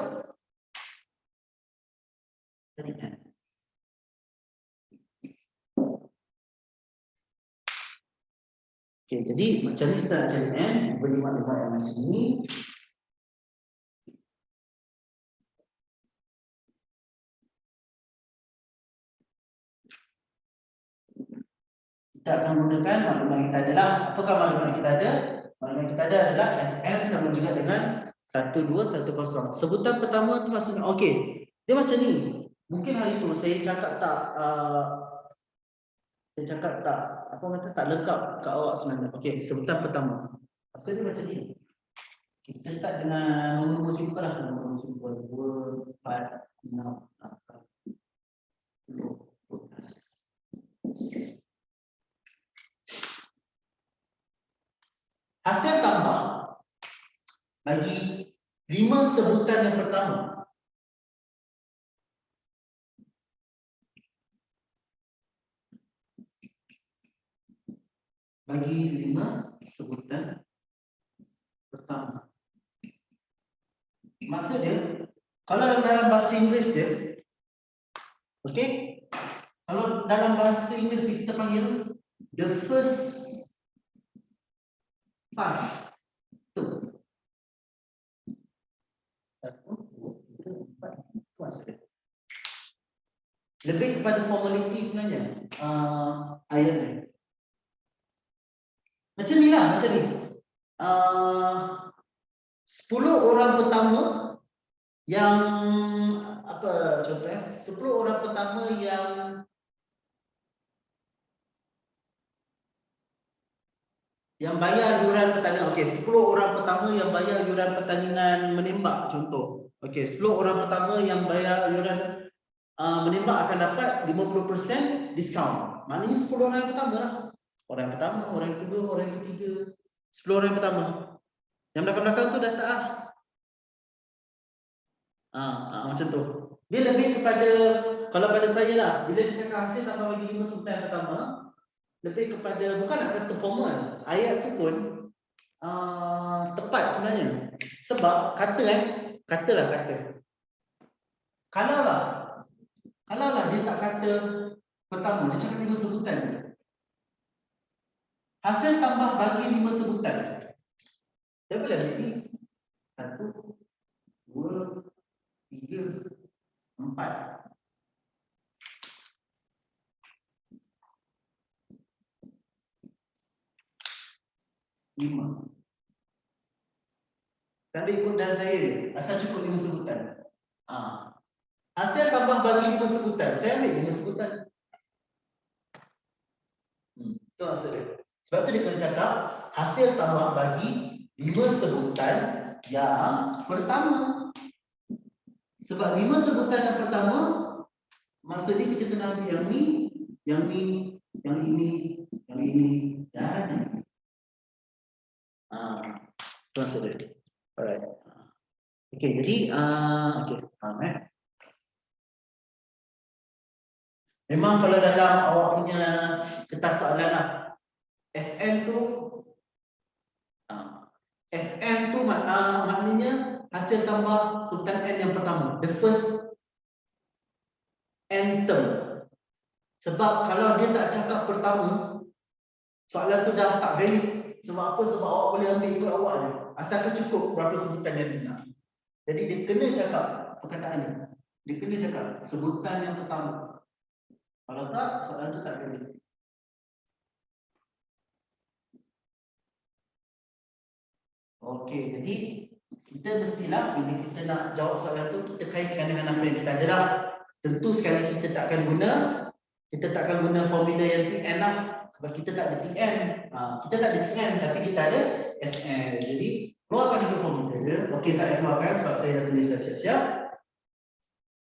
Okey, jadi macam ni kita nak cari N. Beri maklumat yang macam ni. Kita akan gunakan maklumat kita adalah, apakah maklumat kita ada? Maklumat kita ada adalah SN sama juga dengan 1210. Sebutan pertama tu maksudnya, okey. Dia macam ni. Mungkin hari tu saya cakap tak apa kata tak lengkap kat awak sebenarnya. Okey, sebutan pertama. Pasal dia macam ni. Kita start dengan nombor-nombor simple lah. Nombor simple 2, 4, 6, 8, 10, 12. Hasil tambah bagi 5 sebutan yang pertama. bagi 5 sebutan pertama. Maksud dia, kalau dalam bahasa Inggeris dia, okey, kalau dalam bahasa Inggeris kita panggil the first 5. Tu. 1, 2, 3, 4. Itu maksud dia. Lebih kepada formality sebenarnya ayat ni. Macam ni lah, macam ni. 10 orang pertama yang apa contohnya? 10 orang pertama yang bayar yuran pertandingan. Okey, 10 orang pertama yang bayar yuran pertandingan menembak contoh. Okey, 10 orang pertama yang bayar yuran menembak akan dapat 50% diskaun. Maknanya 10 orang yang pertama lah. Orang yang pertama, orang yang kedua, orang yang ketiga. 10 orang yang pertama. Yang belakang-belakang tu dah tak lah. Macam tu. Dia lebih kepada, kalau pada saya lah, bila dia cakap hasil tambah bagi 5 sebutan yang pertama, lebih kepada, bukan nak kata formal. Ayat tu pun tepat sebenarnya. Sebab katalah kata. Kalaulah dia tak kata pertama, dia cakap 5 sebutan. Hasil tambah bagi 5 sebutan. Dia boleh ambil ni. 1, 2, 3, 4. Lima. Tapi ikut dan saya, asal cukup 5 sebutan. Hasil tambah bagi 5 sebutan. Saya ambil 5 sebutan. Itu maksud dia. Sebab tu dia kena cakap hasil tambah bagi 5 sebutan yang pertama. Sebab 5 sebutan yang pertama, maksudnya kita kena ambil yang ni, yang ni, yang ini, yang ini, dan ini. Itu maksud dia. Alright. Okey, jadi okey, faham Memang kalau dalam awak punya kertas soalan lah, SN tu maknanya hasil tambah sebutan N yang pertama, the first N term. Sebab kalau dia tak cakap pertama, soalan tu dah tak valid. Sebab apa? Sebab awak boleh ambil ikut awak je. Asalkan cukup berapa sebutan yang dia nak. Jadi dia kena cakap perkataan ni. Dia kena cakap sebutan yang pertama. Kalau tak, soalan tu tak valid. Okey, jadi kita mestilah bila kita nak jawab soalan tu, kita kaitkan dengan apa yang kita ada lah. Tentu sekali kita takkan guna formula yang TN lah. Sebab kita tak ada TN. Kita tak ada TN tapi kita ada SN. Jadi keluarkan dulu formula dia. Okey, tak payah keluarkan sebab saya dah tulis siap-siap.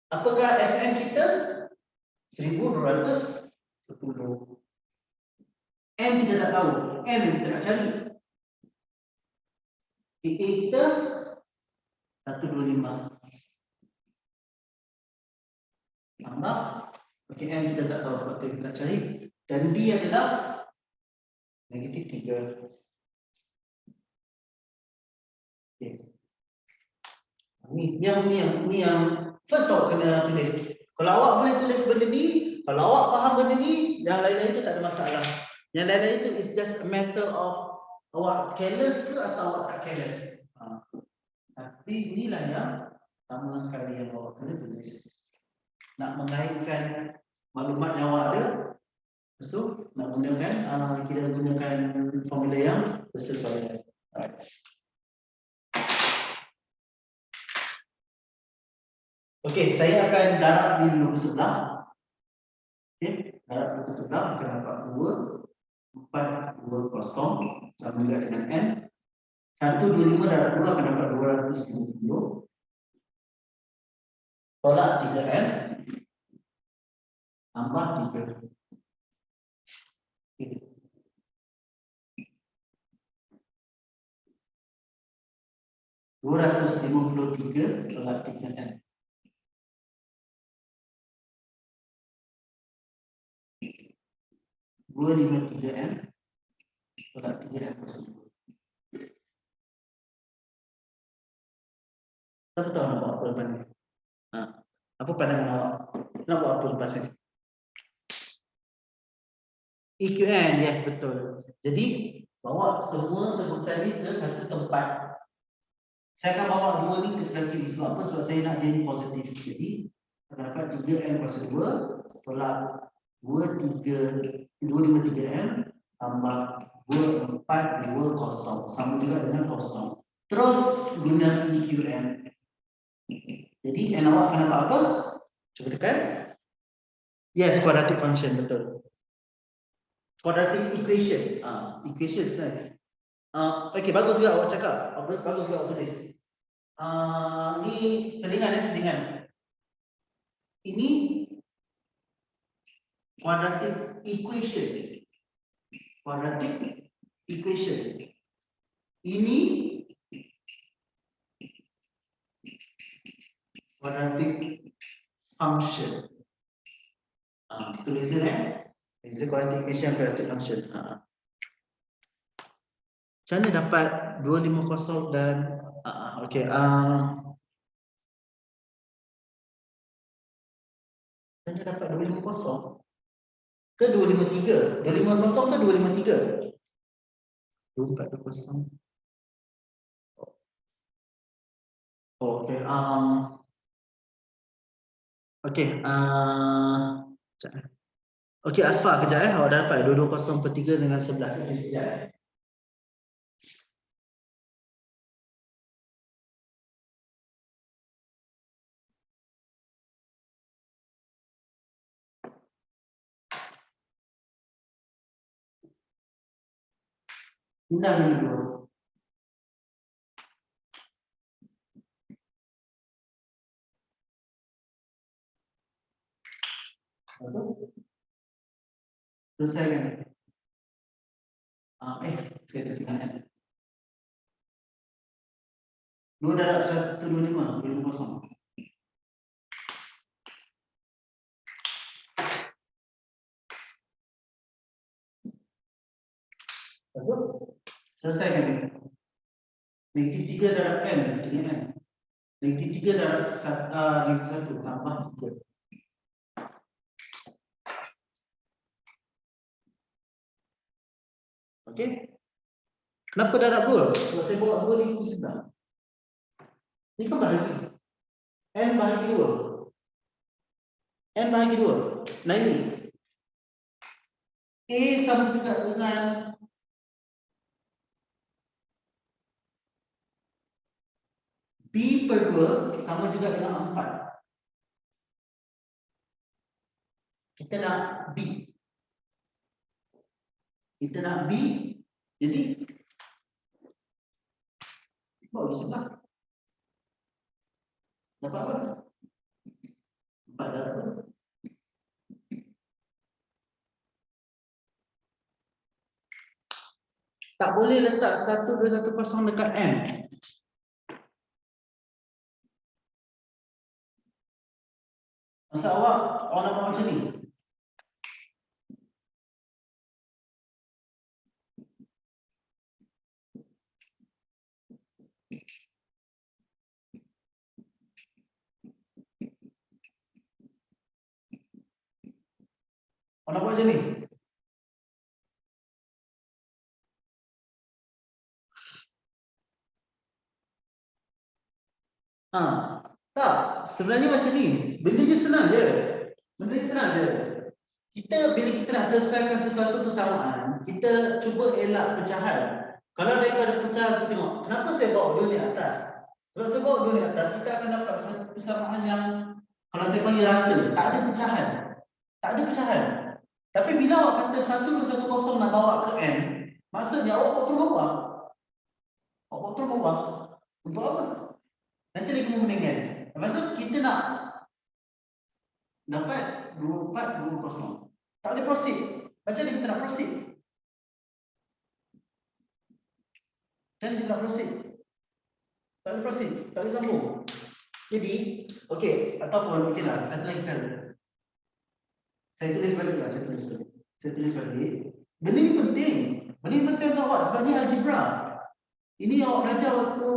Apakah SN kita? 1210. N kita tak tahu. N kita nak cari. TK kita 125. Tambah. Okey, N kita tak tahu sebab kita nak cari. Dan D adalah negatif 3. Okay. Ni yang first awak kena tulis. Kalau awak boleh tulis benda ni, kalau awak faham benda ni, yang lain-lain tu tak ada masalah. Yang lain-lain tu is just a matter of awak careless ke atau awak tak careless. Tapi inilah yang pertama sekali yang awak kena tulis. Nak mengaitkan maklumat yang awak ada, lepas tu nak gunakan formula yang bersesuaian. Alright. Okey, saya akan darab dulu ke sebelah. Okey, darab dulu ke sebelah akan dapat 2, 4, 2 kosong sama juga dengan N. 125 darab 2 akan dapat 250. Tolak 3N. Tambah 3. Okay. 253 tolak 3N. 253N Tolak 3M kuasa 2. Siapa tahu nak buat apa lepas ni? Apa pandangan awak? Nak buat apa lepas ni? EQN, yes betul. Jadi bawa semua sebutan ni ke satu tempat. Saya akan bawa dua ni ke sebelah kiri. Sebab apa? Sebab saya nak dia ni positif. Jadi akan dapat 3M kuasa 2 tolak 253M tambah 24 kosong. Sama juga dengan kosong. Terus guna EQN. Jadi N awak akan dapat apa? Cuba tekan. Yes, quadratic function, betul. Quadratic equation. Equation sebenarnya. Okey, bagus juga awak cakap. Bagus juga awak tulis. Ni selingan. Ini quadratic equation. Quadratic equation. Ini quadratic function. Tulis dia. It's a quadratic equation, quadratic function. Macam mana dapat 250 dan okey. Macam mana dapat 250? Ke 253? 250 ke 253? 2420. Okey. Okey. Okey, Asfar kejap awak dah dapat 220 per 3 dengan 11. Okey, sekejap. Undang dulu. Masuk. Selesai kan? Saya tertinggal. 2 darab 125, 20. Masuk. Selesai kan? Negatif 3 darab N, kan? Negatif 3 darab 1 tambah 3. Okey. Kenapa darab 2? Sebab saya bawa 2 ni ke sebelah. Ni kan bahagi. N bahagi 2. N bahagi 2. Nah ini. A sama juga dengan B per 2 sama juga dengan 4. Kita nak B. Jadi bawa ke sebelah. Dapat apa? 4 darab 2. Tak boleh letak 1210 dekat M. Masa awak nak buat macam ni. Awak nak buat macam ni. Tak, sebenarnya macam ni. Benda je senang je. Kita bila kita nak selesaikan sesuatu persamaan, kita cuba elak pecahan. Kalau daripada pecahan kita tengok, kenapa saya bawa 2 ni atas? Sebab saya bawa 2 ni atas, kita akan dapat satu persamaan yang kalau saya panggil rata, tak ada pecahan. Tapi bila awak kata 1210 nak bawa ke N, maksudnya awak potong bawah. Untuk apa? Nanti lagi memeningkan. Maksud kita nak dapat 2420. Tak boleh proceed. Macam mana kita nak proceed? Tak boleh sambung. Jadi, okey, ataupun okeylah, satu lagi cara. Saya tulis balik. Benda ni penting. Benda ni penting untuk awak sebab ni algebra. Ini awak belajar waktu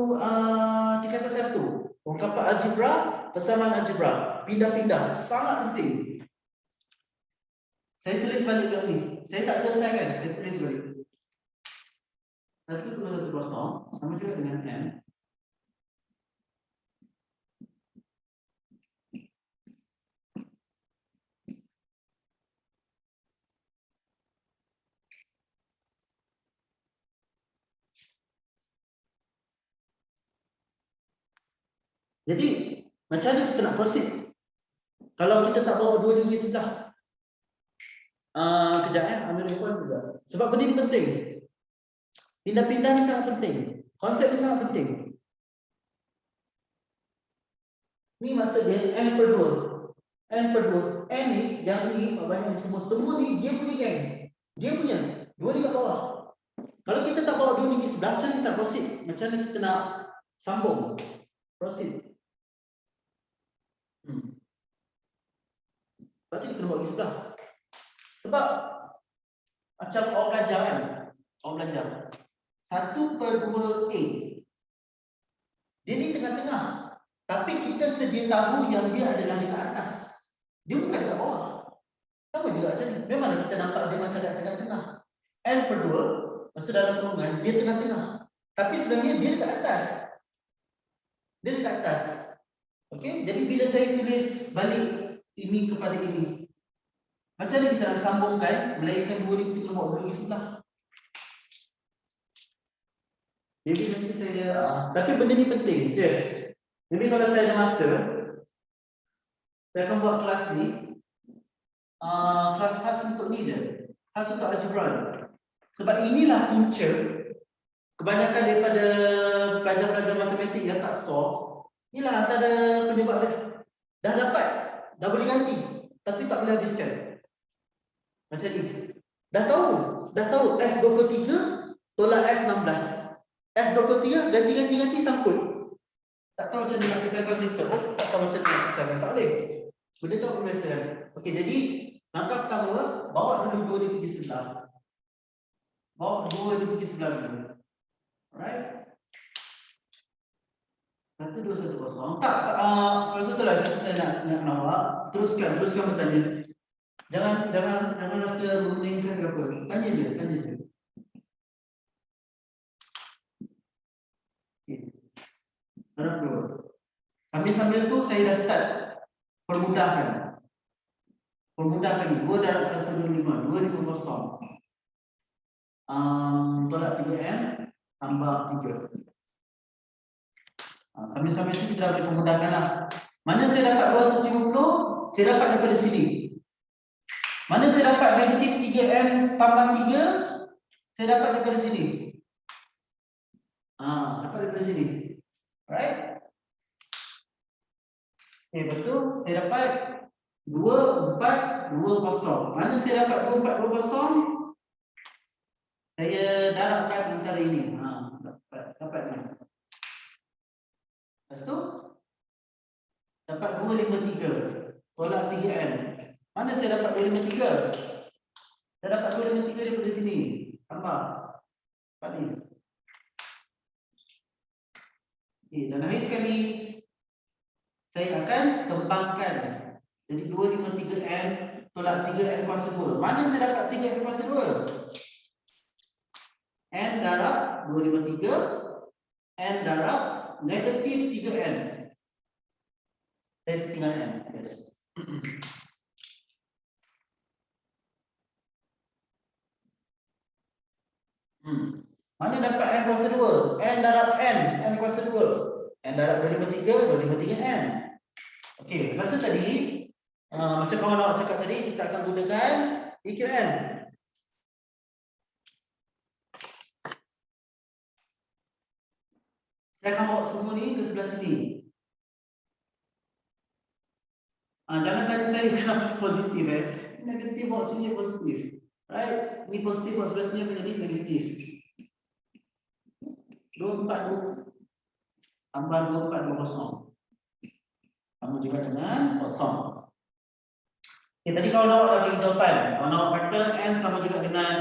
tingkatan 1. Ungkapan algebra, persamaan algebra, pindah-pindah, sangat penting. Saya tulis balik kat ni. Saya tak selesaikan, saya tulis balik. 1,10 sama juga dengan M. Jadi, macam mana kita nak proceed? Kalau kita tak bawa dua lingkar sebelah. Kejap ambil handphone juga. Sebab benda ni penting. Pindah-pindah ni sangat penting. Konsep ni sangat penting. Ni maksud dia N per 2. N per 2. N ni, yang ni, banyak ni semua ni dia punya gang. Dia punya. Dua ni kat bawah. Kalau kita tak bawa dua lingkar sebelah, macam mana kita nak proceed? Macam mana kita nak sambung? Proceed. Lepas tu kita bawa lingkar sebelah. Sebab macam orang belajar kan? Orang belajar. 1/2A. Dia ni tengah-tengah. Tapi kita sedia tahu yang dia adalah dekat atas. Dia bukan dekat bawah. Sama juga macam ni. Memanglah kita nampak dia macam dekat tengah-tengah. N per 2, masa dalam kurungan, dia tengah-tengah. Tapi sebenarnya dia dekat atas. Dia dekat atas. Okey, jadi bila saya tulis balik ini kepada ini, macam mana kita nak sambungkan, melainkan dua ni kita kena bawa dua sebelah. Jadi nanti saya, tapi benda ni penting, serius. Jadi kalau saya ada masa, saya akan buat kelas ni, kelas khas untuk ni je, khas untuk algebra. Sebab inilah punca kebanyakan daripada pelajar-pelajar matematik yang tak score. Inilah antara penyebab dia. Dah dapat, dah boleh ganti, tapi tak boleh habiskan. Macam ni. Dah tahu S23 tolak S16. S23 ganti sangkut. Tak tahu macam mana nak tekan kalkulator. Tak tahu macam mana nak selesaikan. Tak boleh. Benda tu boleh selesaikan. Okey, jadi langkah pertama, bawa dulu dua dia pergi sebelah. Bawa dua dia pergi sebelah dulu. Alright. 1,2,1,0. Tak, lepas tu lah saya nak awak teruskan bertanya. Jangan rasa memeningkan ke apa. Tanya je. Okay. Sambil-sambil tu saya dah start permudahkan ni. 2 darab 125, 250. Tolak 3M tambah 3. Sambil-sambil tu kita boleh permudahkan lah. Mana saya dapat 250? Saya dapat daripada sini. Mana saya dapat negatif 3M tambah 3? Saya dapat daripada sini. Dapat daripada sini. Alright? Okay, lepas tu saya dapat 2420. Mana saya dapat 2420? Saya darabkan antara ini. Dapat ni. Lepas tu dapat 253 tolak 3M. Mana saya dapat 253? Saya dapat 253 daripada sini. Tambah. Dapat ni. Okay, dan akhir sekali saya akan kembangkan. Jadi 253M tolak 3M kuasa 2. Mana saya dapat 3M kuasa 2? N darab 253. N darab negatif 3M. Saya tinggal N. Yes. Mana dapat N kuasa 2? N darab N kuasa 2. N darab 253M. Okey, lepas tu tadi macam kawan awak cakap tadi, kita akan gunakan EQN. Saya akan bawa semua ni ke sebelah sini. Jangan tanya saya kenapa positif negatif bawa sini positif. Right? Ni positif bawa sebelah sini menjadi negatif. 242 tambah 2420. Sama juga dengan kosong. Okay, tadi kawan awak dah bagi jawapan. Kawan awak kata N sama juga dengan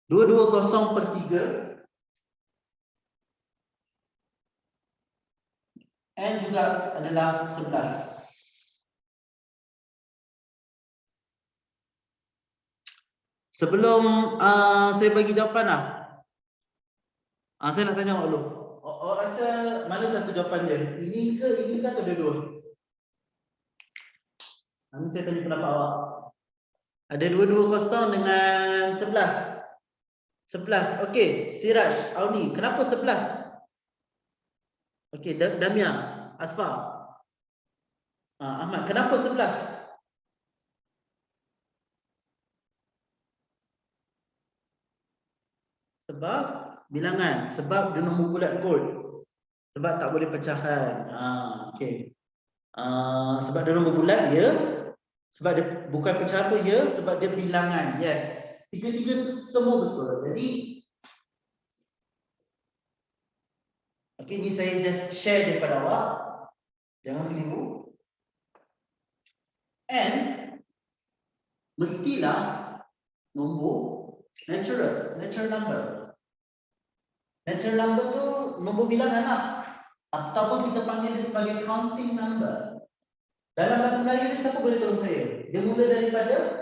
220 per 3 N juga adalah 11. Sebelum saya bagi jawapan lah, saya nak tanya awak dulu. Awak rasa mana satu jawapan dia? Ini ke atau dua-dua? Nanti saya tanya pendapat awak. Ada 220 dengan 11. 11. Okey, Siraj, Auni, kenapa 11? Okey, Damia, Asfa. Ahmad, kenapa 11? Sebab bilangan, sebab dia nombor bulat kod. Sebab tak boleh pecahan. Okey. Sebab dia nombor bulat, ya. Sebab dia bukan pecah apa, ya. Sebab dia bilangan. Yes. Tiga-tiga tu semua betul. Jadi okey, ni saya just share daripada awak. Jangan keliru. And mestilah nombor natural number. Natural number tu nombor bilangan lah. Ataupun kita panggil dia sebagai counting number. Dalam bahasa Melayu ni siapa boleh tolong saya? Dia mula daripada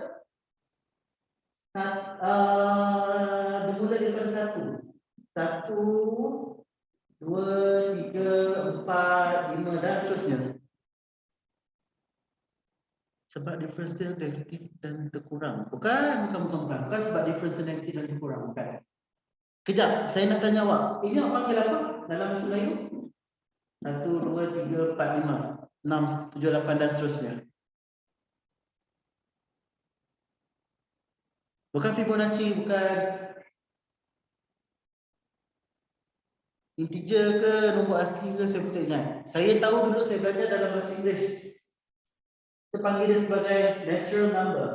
satu. 1, 2, 3, 4, 5 dan seterusnya. Sebab difference dia negatif dan terkurang. Bukan sebab difference dia negatif dan terkurang. Bukan. Kejap, saya nak tanya awak. Ini awak panggil apa dalam bahasa Melayu? 1, 2, 3, 4, 5, 6, 7, 8 dan seterusnya. Bukan Fibonacci, bukan integer ke nombor asli ke, saya tak ingat. Saya tahu dulu saya belajar dalam bahasa Inggeris. Kita panggil dia sebagai natural number.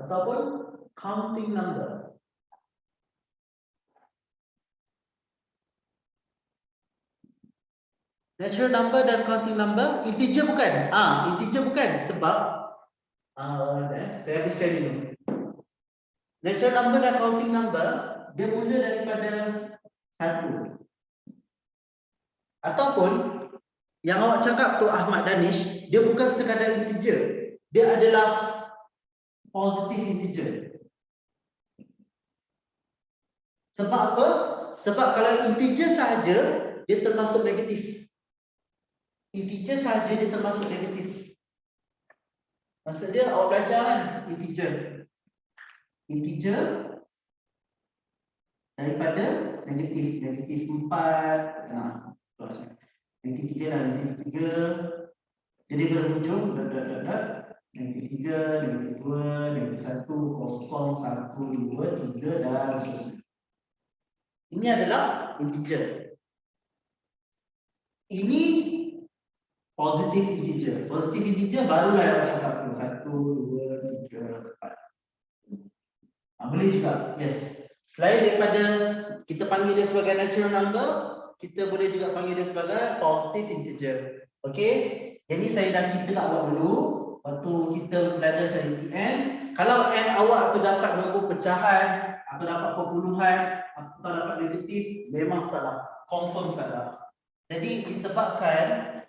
Ataupun counting number. Natural number dan counting number, integer bukan? Integer bukan sebab saya habis sekali dulu. Natural number dan counting number dia mula daripada 1. Ataupun yang awak cakap tu Ahmad Danish, dia bukan sekadar integer. Dia adalah positive integer. Sebab apa? Sebab kalau integer sahaja dia termasuk negatif. Integer sahaja dia termasuk negatif. Maksud dia awak belajar kan integer. Integer daripada negatif 4, negatif 3 dan negatif 3. Jadi berhujung negatif 3, negatif 2, negatif 1, kosong, 1, 2, 3 dan seterusnya. Ini adalah integer. Ini positive integer. Positive integer barulah yang cakap tu 1, 2, 3, 4. Boleh juga. Yes. Selain daripada kita panggil dia sebagai natural number, kita boleh juga panggil dia sebagai positive integer. Okey? Jadi saya dah cerita kat awak dulu waktu kita belajar cari n. Kalau n awak tu dapat nombor pecahan atau dapat perpuluhan atau dapat negatif, memang salah. Confirm salah. Jadi disebabkan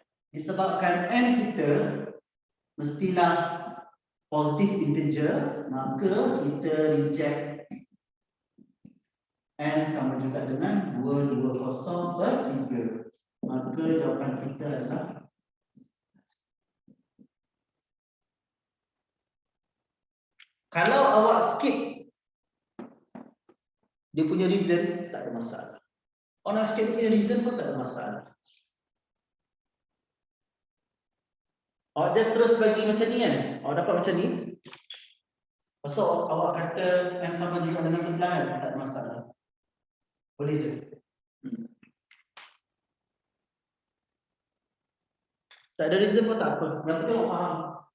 n kita mestilah positive integer, maka kita reject n sama juga dengan 220 per 3. Maka jawapan kita adalah kalau awak skip dia punya reason, tak ada masalah. Awak nak skip dia punya reason pun tak ada masalah. Awak just terus bagi macam ni kan. Awak dapat macam ni. Pasal awak kata n sama juga dengan 11 kan, tak ada masalah. Boleh je. Tak ada reason pun tak apa. Yang penting awak faham.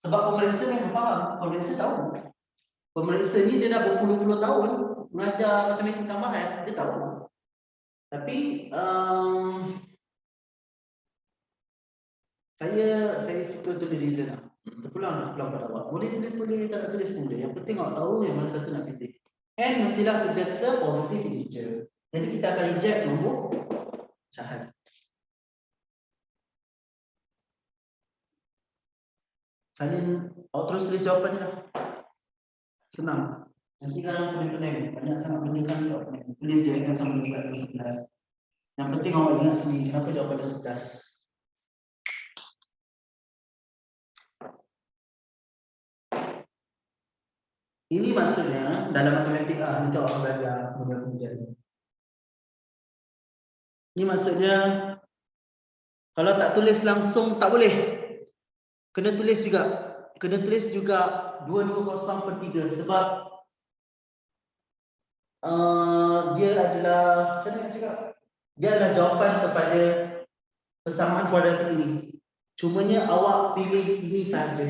Sebab pemeriksa memang faham. Pemeriksa tahu. Pemeriksa ni dia dah berpuluh-puluh tahun mengajar matematik tambahan. Dia tahu. Tapi saya suka tulis reason lah. Terpulang pada awak. Boleh tulis, boleh, tak tulis boleh. Yang penting awak tahu yang mana satu nak pilih. And mestilah sentiasa positive integer. Jadi kita akan inject nombor pecahan. Salin, awak terus tulis jawapannya lah. Senang. Nanti kalau pening-pening, banyak sangat pening kan awak pening. Tulis dia akan sama dengan 11. Yang penting awak ingat sendiri kenapa jawapan dia 11. Ini maksudnya dalam matematik nanti awak akan belajar kemudian. Ini maksudnya kalau tak tulis langsung tak boleh. Kena tulis juga. Kena tulis juga 220/3 sebab dia adalah macam mana nak cakap? Dia adalah jawapan kepada persamaan kuadratik ini. Cumanya awak pilih ini saja.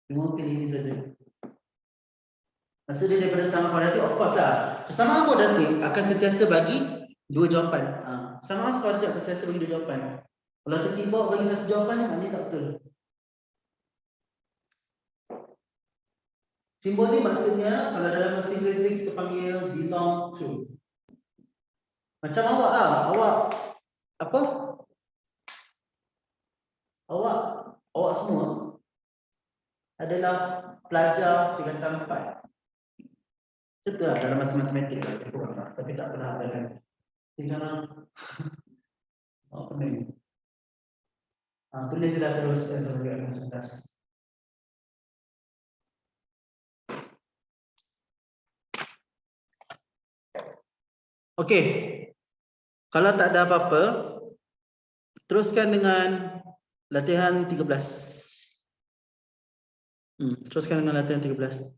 Cuma pilih ini saja. Maksud dia daripada persamaan kuadratik, of course lah. Persamaan kuadratik akan sentiasa bagi dua jawapan. Persamaan kuadratik akan sentiasa bagi dua jawapan. Kalau tiba-tiba bagi satu jawapan, maknanya tak betul. Simbol ni maksudnya kalau dalam bahasa Inggeris ni kita panggil belong to. Macam awak awak apa? Awak semua adalah pelajar tingkatan 4. Betul lah dalam bahasa matematik tapi tak pernah ada kan. Tinggal apa ni? Tulis dah terus sampai dengan 11. Okey. Kalau tak ada apa-apa, teruskan dengan latihan 13. Teruskan dengan latihan 13.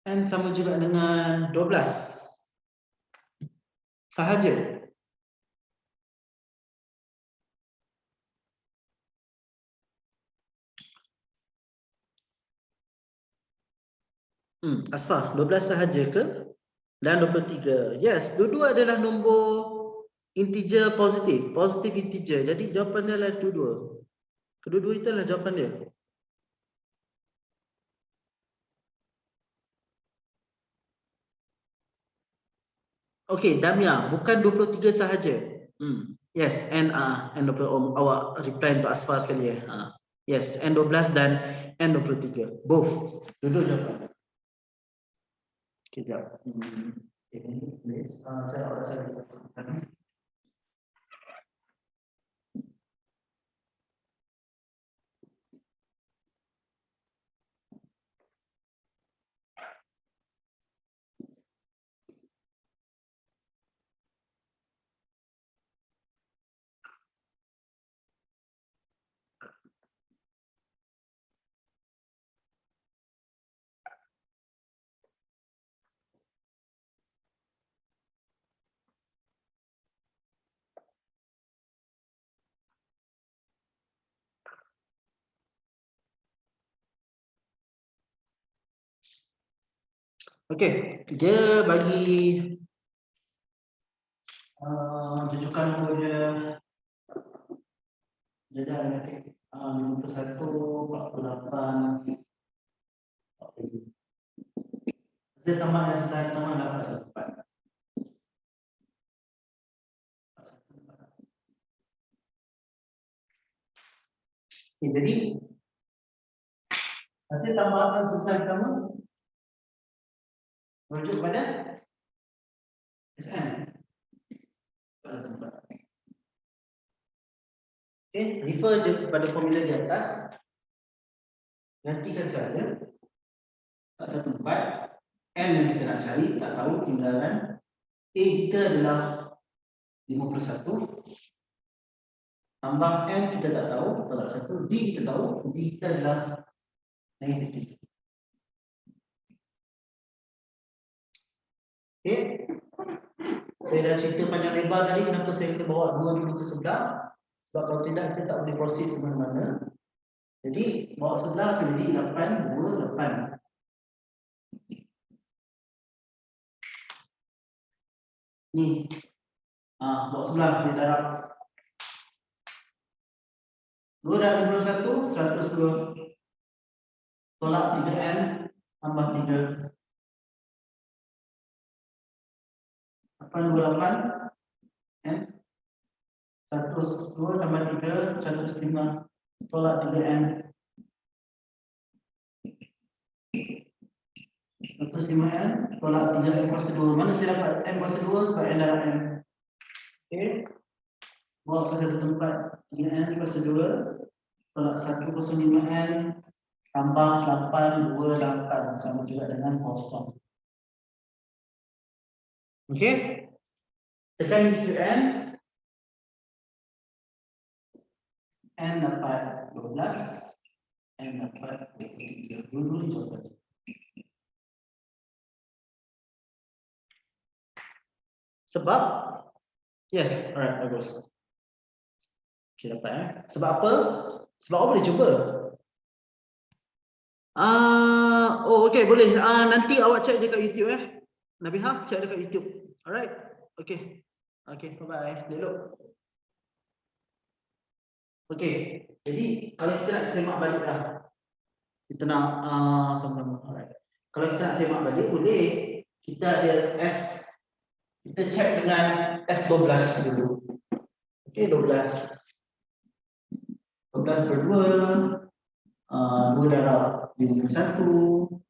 Dan sama juga dengan 12. Sahaja. Asfah, 12 sahaja ke? Dan 23. Yes, dua-dua adalah nombor integer positif. Positif integer. Jadi jawapan dia adalah dua-dua. Kedua-dua itulah jawapan dia. Okey, Damia, bukan 23 sahaja. Yes, and awak reply untuk Asfar sekali ya. Yes, N12 dan N23. Both. Dua-dua jawapan. Kejap. Saya Okey, dia bagi rujukan nombor dia dah ada 51, 48. Hasil tambah yang setelah tambah dapat 14. Okay, jadi hasil tambahan setelah tambah merujuk pada SN. Okay, refer je kepada formula di atas. Gantikan saja 14. M yang kita nak cari tak tahu, tinggalan. A kita adalah 51. Tambah M kita tak tahu, tolak 1. D kita tahu, D kita adalah negatif. Okay. Saya dah cerita panjang lebar tadi kenapa saya kena bawa dua dulu ke sebelah. Sebab kalau tidak kita tak boleh proceed ke mana-mana. Jadi bawa sebelah tu jadi 8, 2, 8. Ni bawa sebelah dia darab 2 darab 51, 102. Tolak 3M tambah 3. 828 M 102 tambah 3, 105. Tolak 3M 105M tolak 3M kuasa 2. Mana saya dapat M kuasa 2 sebab N darab M. Okay. Bawa ke satu tempat 3M kuasa 2 tolak 105M tambah 828 sama juga dengan kosong. Okey. Tekan QN. N dapat 12. N dapat 23. Dulu jawapan. Sebab yes, alright, bagus. Okay, dapat Sebab apa? Sebab apa boleh cuba? Okay, boleh. Nanti awak cek je kat YouTube Nabihah, cek dekat YouTube. Alright. Okay. Okay, bye-bye. Elok. Okay. Jadi, kalau kita nak semak balik lah. Kita nak sama-sama. Alright. Kalau kita nak semak balik, boleh. Kita ada S. Kita cek dengan S12 dulu. Okay, 12. 12 per 2. 2 darab 51.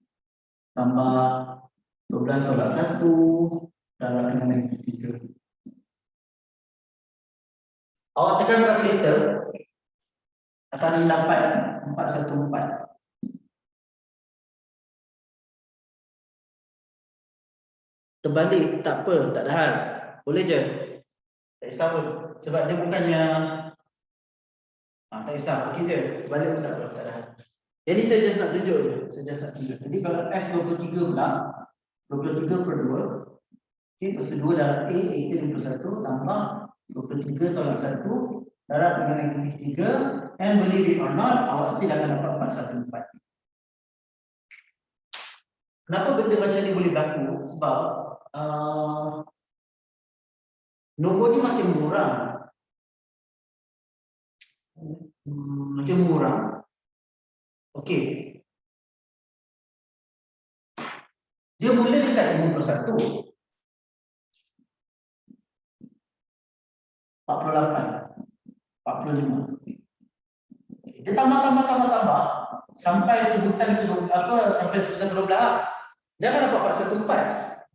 Tambah 12 tolak 1 darab dengan negatif 3. Awak tekan kalkulator akan dapat 414. Terbalik tak apa, tak ada hal. Boleh je. Tak kisah pun. Sebab dia bukannya tak kisah, okey je. Terbalik pun tak apa, tak ada hal. Jadi saya just nak tunjuk je. Jadi kalau S23 pula 23 per 2. Okey, pasal 2 darab A, itu 21 tambah 23 tolak 1 darab dengan negatif 3. And believe it or not, awak still akan dapat 414. Kenapa benda macam ni boleh berlaku? Sebab nombor ni makin murah. Makin murah. Okey. Dia mula dekat 51. 48, 45. Dia tambah sampai sebutan sampai sebutan 12. Dia akan dapat 414.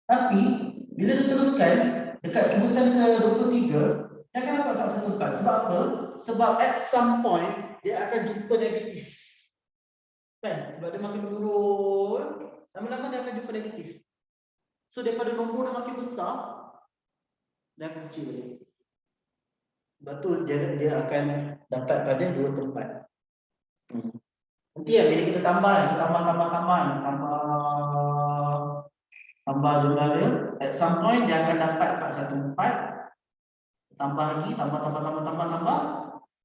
Tapi bila diteruskan dekat sebutan ke 23, dia akan dapat 414. Sebab apa? Sebab at some point dia akan jumpa negatif. Kan? Sebab dia makin menurun, lama-lama dia akan jumpa negatif. So daripada nombor yang makin besar, dia akan kecil balik. Betul, dia akan dapat pada dua tempat. Nanti bila kita tambah jumlah dia, at some point dia akan dapat 414. Tambah lagi, tambah.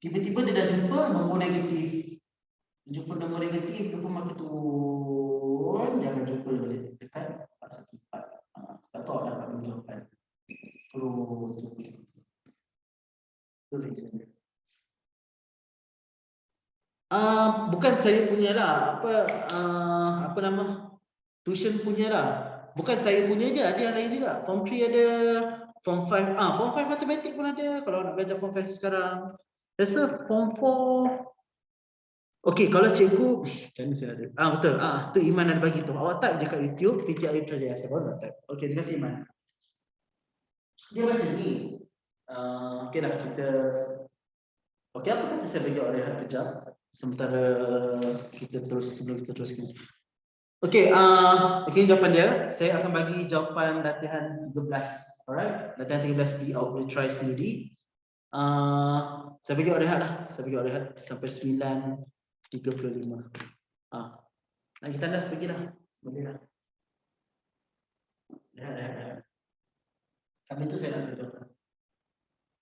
Tiba-tiba dia dah jumpa nombor negatif. Dia pun makin turun. pun jangan jumpa balik dekat 414. Atau dapat menjawabkan. Oh, itu reason. Bukan saya punya lah, apa nama, tuition punya lah. Bukan saya punya je, ada yang lain juga. Form 3 ada, Form 5, Form 5 matematik pun ada kalau nak belajar Form 5 sekarang. Rasa Form 4. Okey, kalau cikgu macam ni saya ada. Betul. Tu Iman ada bagi tu. Awak type je kat YouTube PTI Putrajaya. Saya baru nak type. Okey, terima kasih Iman. Dia macam ni. Okeylah kita. Okey, apa kata saya bagi awak rehat kejap sementara kita terus sebelum kita teruskan. Okey, okey jawapan dia. Saya akan bagi jawapan latihan 13. Alright, latihan 13 B awak boleh try sendiri. Saya bagi awak rehat lah. Saya bagi awak rehat sampai 9:35. Nak kita tandas pergilah. Boleh lah. Rehat. Sampai tu saya nak tunjuk.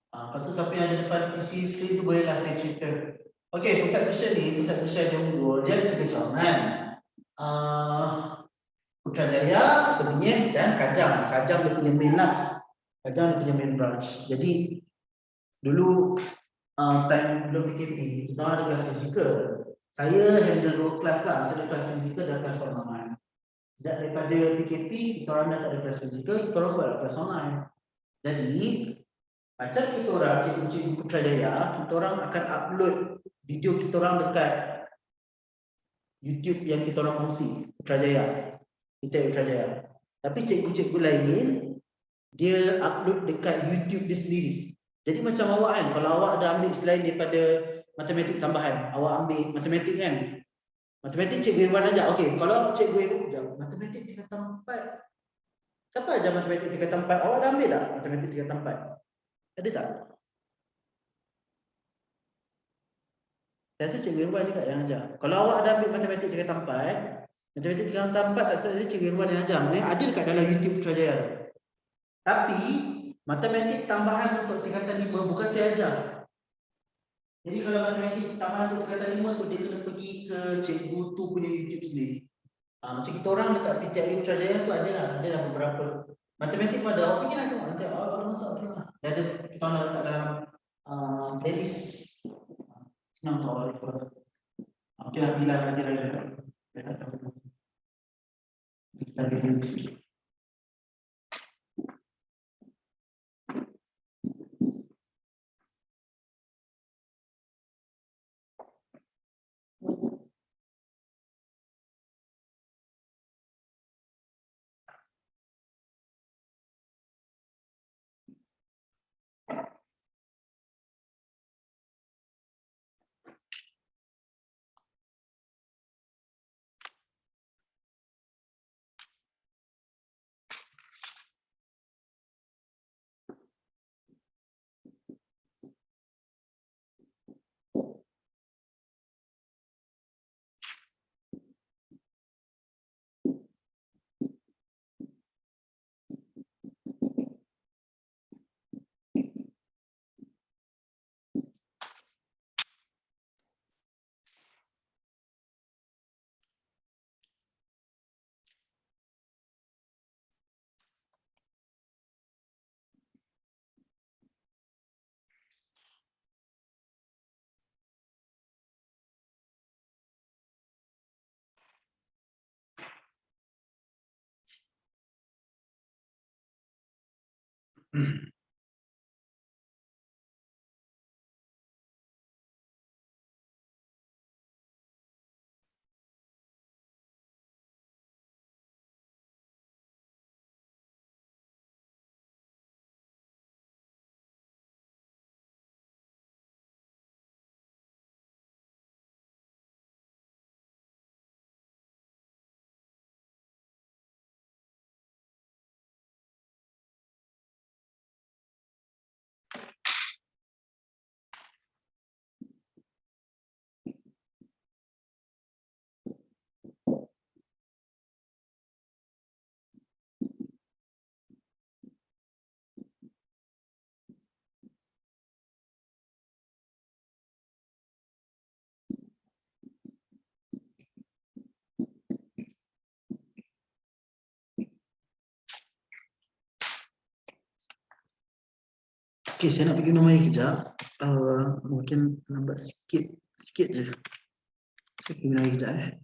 Lepas tu siapa yang ada depan PC screen tu bolehlah saya cerita. Okey, pusat tuition yang unggul, dia ada 3 cawangan. Putrajaya, Sebenyih dan Kajang. Kajang dia punya main lah. Kajang dia punya main branch. Jadi dulu time belum PKP, kita ada kelas fizikal. Saya handle 2 kelas lah. Saya ada kelas fizikal dan kelas online. Sejak daripada PKP, kita orang dah tak ada kelas fizikal, kita orang buat kelas online. Jadi macam kita orang cikgu-cikgu Putrajaya, kita orang akan upload video kita orang dekat YouTube yang kita orang kongsi, Putrajaya. Kita Putrajaya. Tapi cikgu-cikgu lain dia upload dekat YouTube dia sendiri. Jadi macam awak kan, kalau awak ada ambil selain daripada matematik tambahan, awak ambil matematik kan. Matematik Cikgu Irwan ajar. Okey, kalau Cikgu Irwan ajar matematik tingkatan 4. Siapa ajar matematik tingkatan 4? Awak dah ambil tak matematik tingkatan 4? Ada tak? Saya rasa Cikgu Irwan juga yang ajar. Kalau awak ada ambil matematik tingkatan 4, matematik tingkatan 4 tak salah Cikgu Irwan yang ajar. Maksudnya ada dekat dalam YouTube Putrajaya. Tapi matematik tambahan untuk tingkatan 5 bukan saya ajar. Jadi kalau matematik tambahan untuk tingkatan 5 tu dia kena pergi ke cikgu tu punya YouTube sendiri. Macam kita orang dekat PTI Putrajaya tu ada beberapa. Matematik pun ada. Awak pergi lah tengok nanti awak masuk tengok. Dia ada kita orang letak dalam playlist. Senang tahu awak. Okeylah bila lagi kita lagi. Okey, saya nak pergi minum air kejap. Mungkin lambat sikit je. Saya pergi minum air kejap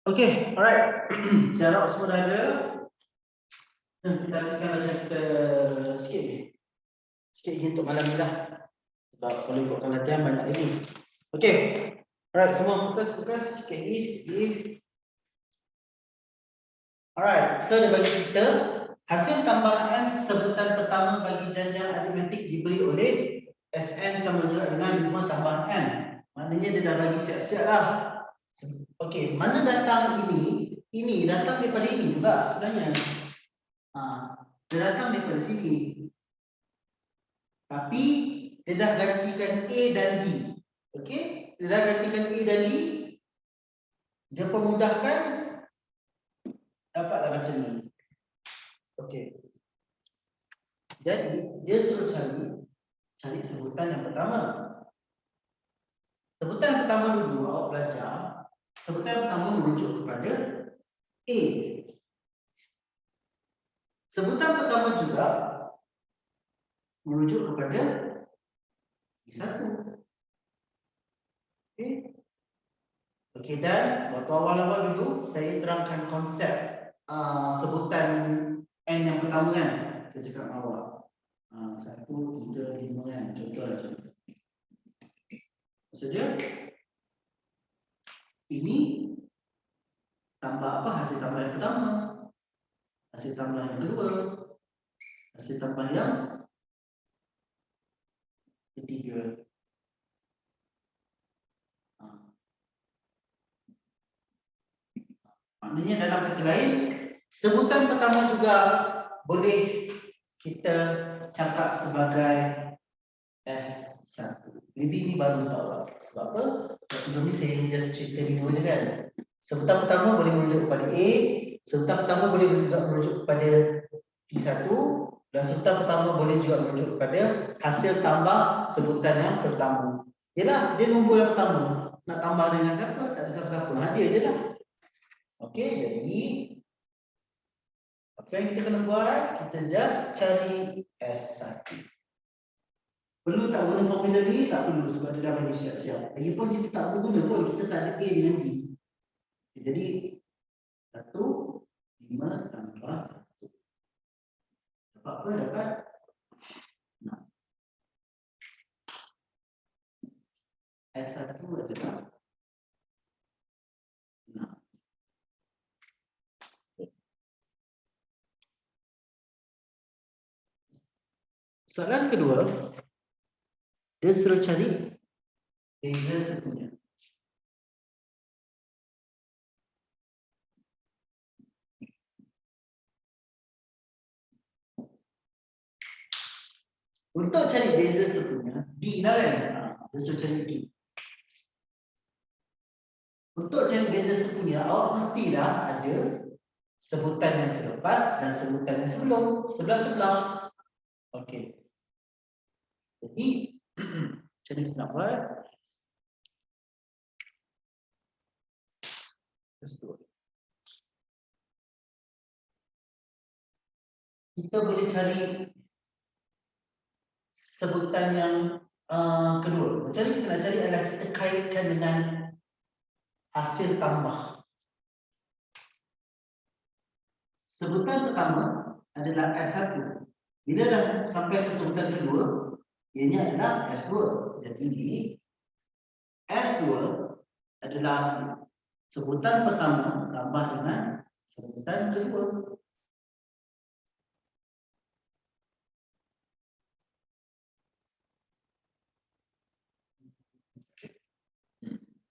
Okey, alright. Saya harap semua dah ada. Kita habiskan belajar kita sikit ni. Sikit lagi untuk malam ni dah. Sebab kalau ikutkan latihan banyak lagi. Okey. Alright, semua fokus. Sikit lagi. Alright, so dia bagi kita hasil tambahan sebutan pertama bagi janjang aritmetik diberi oleh Sn sama juga dengan 5 tambah N. Maknanya dia dah bagi siap-siap lah. Okey, mana datang ini? Ini datang daripada ini juga sebenarnya. Dia datang daripada sini. Tapi dia dah gantikan A dan D. Okey? Dia dah gantikan A dan D. Dia permudahkan dapatlah macam ni. Okey. Jadi dia suruh cari sebutan yang pertama. Sebutan yang pertama dulu awak belajar. Sebutan yang pertama merujuk kepada A. Sebutan pertama juga merujuk kepada B1. Okey. Okey, dan waktu awal-awal dulu saya terangkan konsep sebutan N yang pertama kan, saya cakap dengan awak. 1, 3, 5 kan, contoh lah contoh. Saja ini tambah apa hasil tambah yang pertama, hasil tambah yang kedua, hasil tambah yang ketiga. Maknanya dalam kata lain, sebutan pertama juga boleh kita cakap sebagai S1. Maybe ini baru tahu lah. Sebab apa? Sebelum ni saya just cerita dulu je kan. Sebutan pertama boleh merujuk kepada A, sebutan pertama boleh juga merujuk kepada T1, dan sebutan pertama boleh juga merujuk kepada hasil tambah sebutan yang pertama. Yalah, dia nombor yang pertama. Nak tambah dengan siapa? Tak ada siapa-siapa. Dia je lah. Okey, jadi apa yang kita kena buat? Kita just cari S1. Perlu tak guna formula ni? Tak perlu sebab dia dah bagi siap-siap. Lagipun kita tak perlu guna pun, kita tak ada A dengan B. Jadi 1, 5 tambah 1. Dapat apa? Dapat 6. S1 adalah 6. Soalan kedua, dia suruh cari beza sekunya. Untuk cari beza sekunya, D lah kan? Dia suruh cari D. Untuk cari beza sekunya, awak mestilah ada sebutan yang selepas dan sebutan yang sebelum, sebelah-sebelah. Okey. Jadi, macam ni kita nak buat. Kita boleh cari sebutan yang kedua. Macam ni kita nak cari adalah kita kaitkan dengan hasil tambah. Sebutan pertama adalah S1. Bila dah sampai ke sebutan kedua, ianya adalah S2. Jadi S2 adalah sebutan pertama tambah dengan sebutan kedua.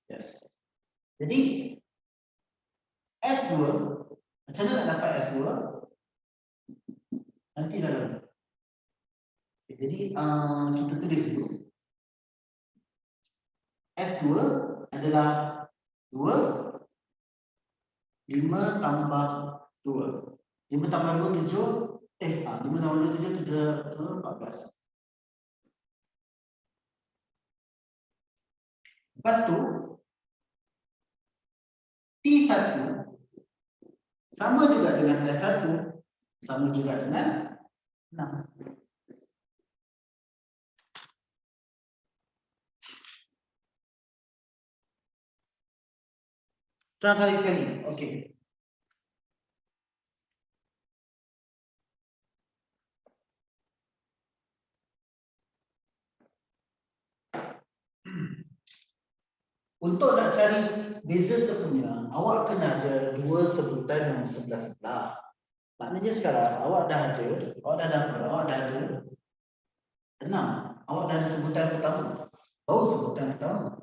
Yes. Jadi S2, macam mana nak dapat S2? Nanti dalam. Jadi kita tulis dulu. S2 adalah 2, 5 tambah 2. 5 tambah 2, 7. 5 tambah 2, 7, 14. Lepas tu, T1 sama juga dengan T1, sama juga dengan 6. Terang kali sekali. Okey. Untuk nak cari beza sekunya, awak kena ada dua sebutan yang sebelah-sebelah. Maknanya sekarang awak dah ada 6. Awak dah ada sebutan pertama. Baru sebutan pertama.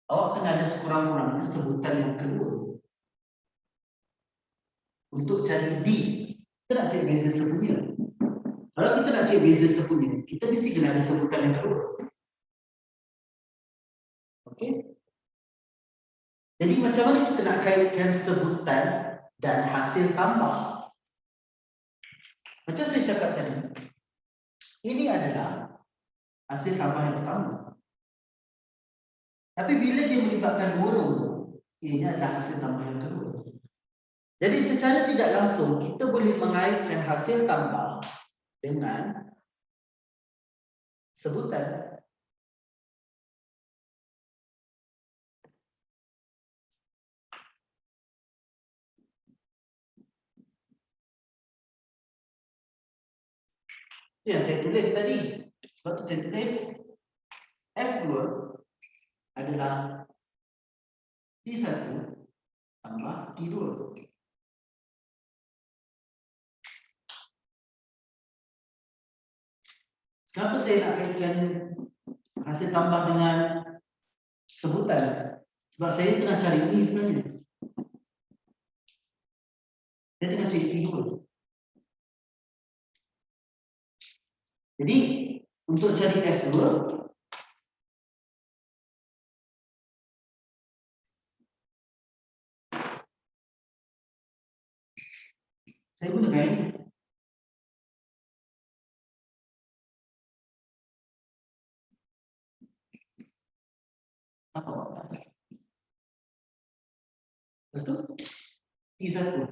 Awak kena ada sekurang-kurangnya sebutan yang kedua. Untuk cari D, kita nak cari beza sekunya. Kalau kita nak cari beza sekunya, kita mesti kena ada sebutan yang kedua. Okey? Jadi macam mana kita nak kaitkan sebutan dan hasil tambah? Macam saya cakap tadi, ini adalah hasil tambah yang pertama. Tapi bila dia melibatkan dua nombor, ini adalah hasil tambah yang kedua. Jadi secara tidak langsung kita boleh mengaitkan hasil tambah dengan sebutan. Itu yang saya tulis tadi. Sebab tu saya tulis S2 adalah T1 tambah T2. Kenapa saya nak kaitkan hasil tambah dengan sebutan? Sebab saya tengah cari ini sebenarnya. Saya tengah cari T2. Jadi, untuk cari S2, saya gunakan ini. Apa? Lepas tu, T1.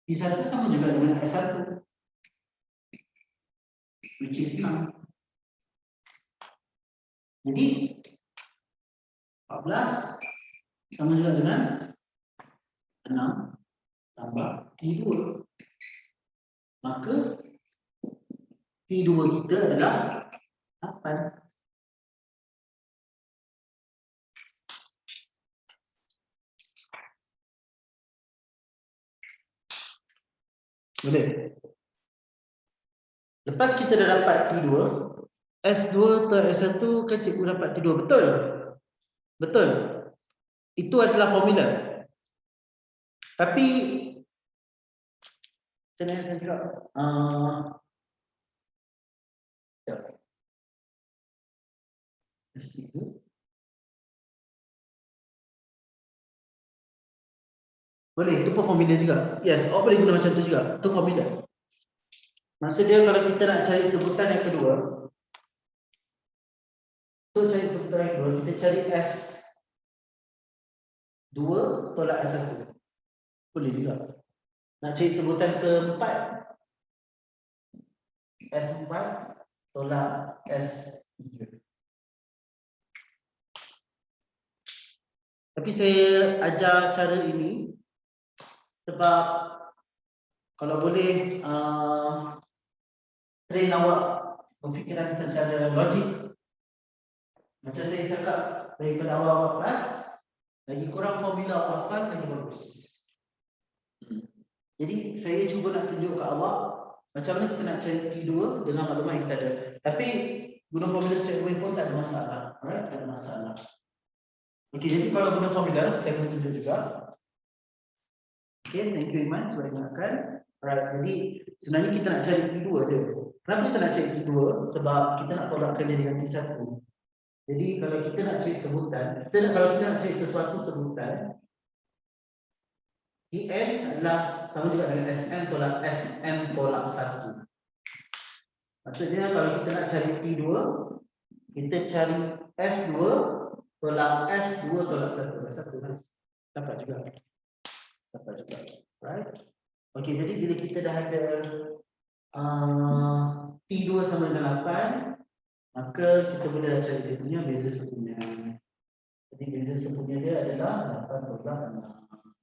T1 sama juga dengan S1. Which is 6. Jadi, 14 sama juga dengan 6 tambah T2. Maka, T2 kita adalah 8. Boleh. Lepas kita dah dapat T2, S2 atau S1 kan cikgu dapat T2, betul? Betul. Itu adalah formula. Tapi macam mana saya cakap? S3 boleh, itu pun formula juga. Yes, boleh guna macam tu juga. Itu formula. Maksud dia kalau kita nak cari sebutan yang kedua, untuk cari sebutan yang kedua, kita cari S2 tolak S1. Boleh juga. Nak cari sebutan keempat, S4 tolak S3. Tapi saya ajar cara ini sebab kalau boleh train awak berfikiran secara logik. Macam saya cakap daripada awal kelas, lagi kurang formula awak hafal lagi bagus. Jadi saya cuba nak tunjuk ke awak macam mana kita nak cari T2 dengan maklumat yang kita ada. Tapi guna formula straight away pun tak ada masalah. Alright, tak ada masalah. Okey, jadi kalau guna formula saya akan tunjuk juga. Okay, thank you Iman sudah ingatkan. Alright, jadi sebenarnya kita nak cari T2 je. Kenapa kita nak cari T2? Sebab kita nak tolakkan dia dengan T1. Jadi kalau kita nak cari sebutan, kalau kita nak cari sesuatu sebutan, Tn adalah sama juga dengan Sn tolak Sn tolak 1. Maksudnya kalau kita nak cari T2, kita cari S2 tolak S2 tolak 1. Satu kan? Dapat juga. Dapat juga. Right? Okey, jadi bila kita dah ada T2 sama dengan 8, maka kita boleh cari dia punya beza sempurna. Jadi beza sempurna dia adalah 8 tolak 6.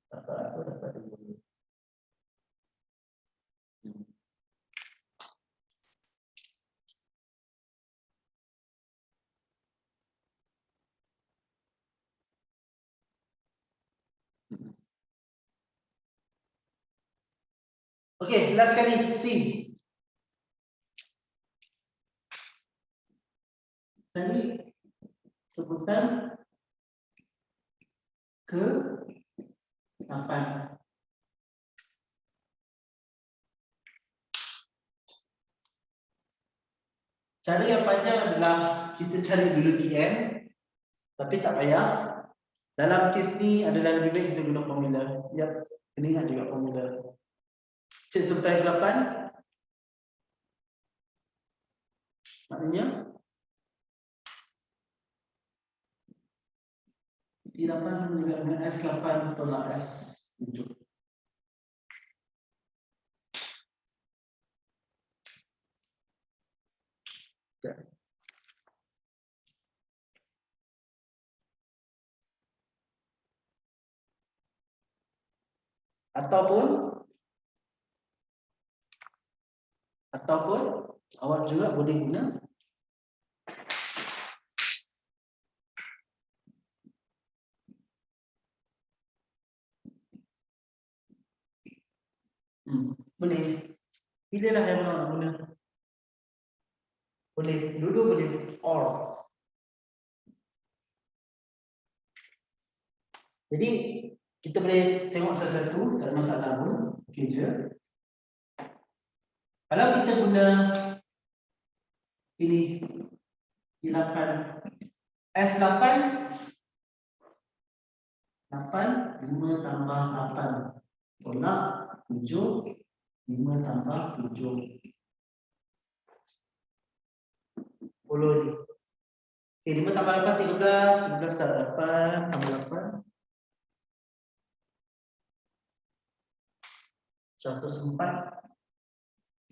Dapat apa? Dapat 2. Okey, last kali C. Tadi sebutan ke 8. Cara yang panjang adalah kita cari dulu Tn, tapi tak payah. Dalam kes ni adalah lebih baik kita guna formula. Ya, kena ingat juga formula. Cek sebutan 8. Maknanya T8 sama juga dengan S8 tolak S7. Ataupun ataupun awak juga boleh guna boleh pilihlah yang mana nak guna. Boleh dulu, boleh or. Jadi kita boleh tengok satu-satu, tak ada masalah pun. Okey je. Kalau kita guna ini I8 S8 8 5 tambah 8 tolak 7 5 tambah 7 10 ni. Okey, 5 tambah 8 13 13 tambah 8 tambah 8 104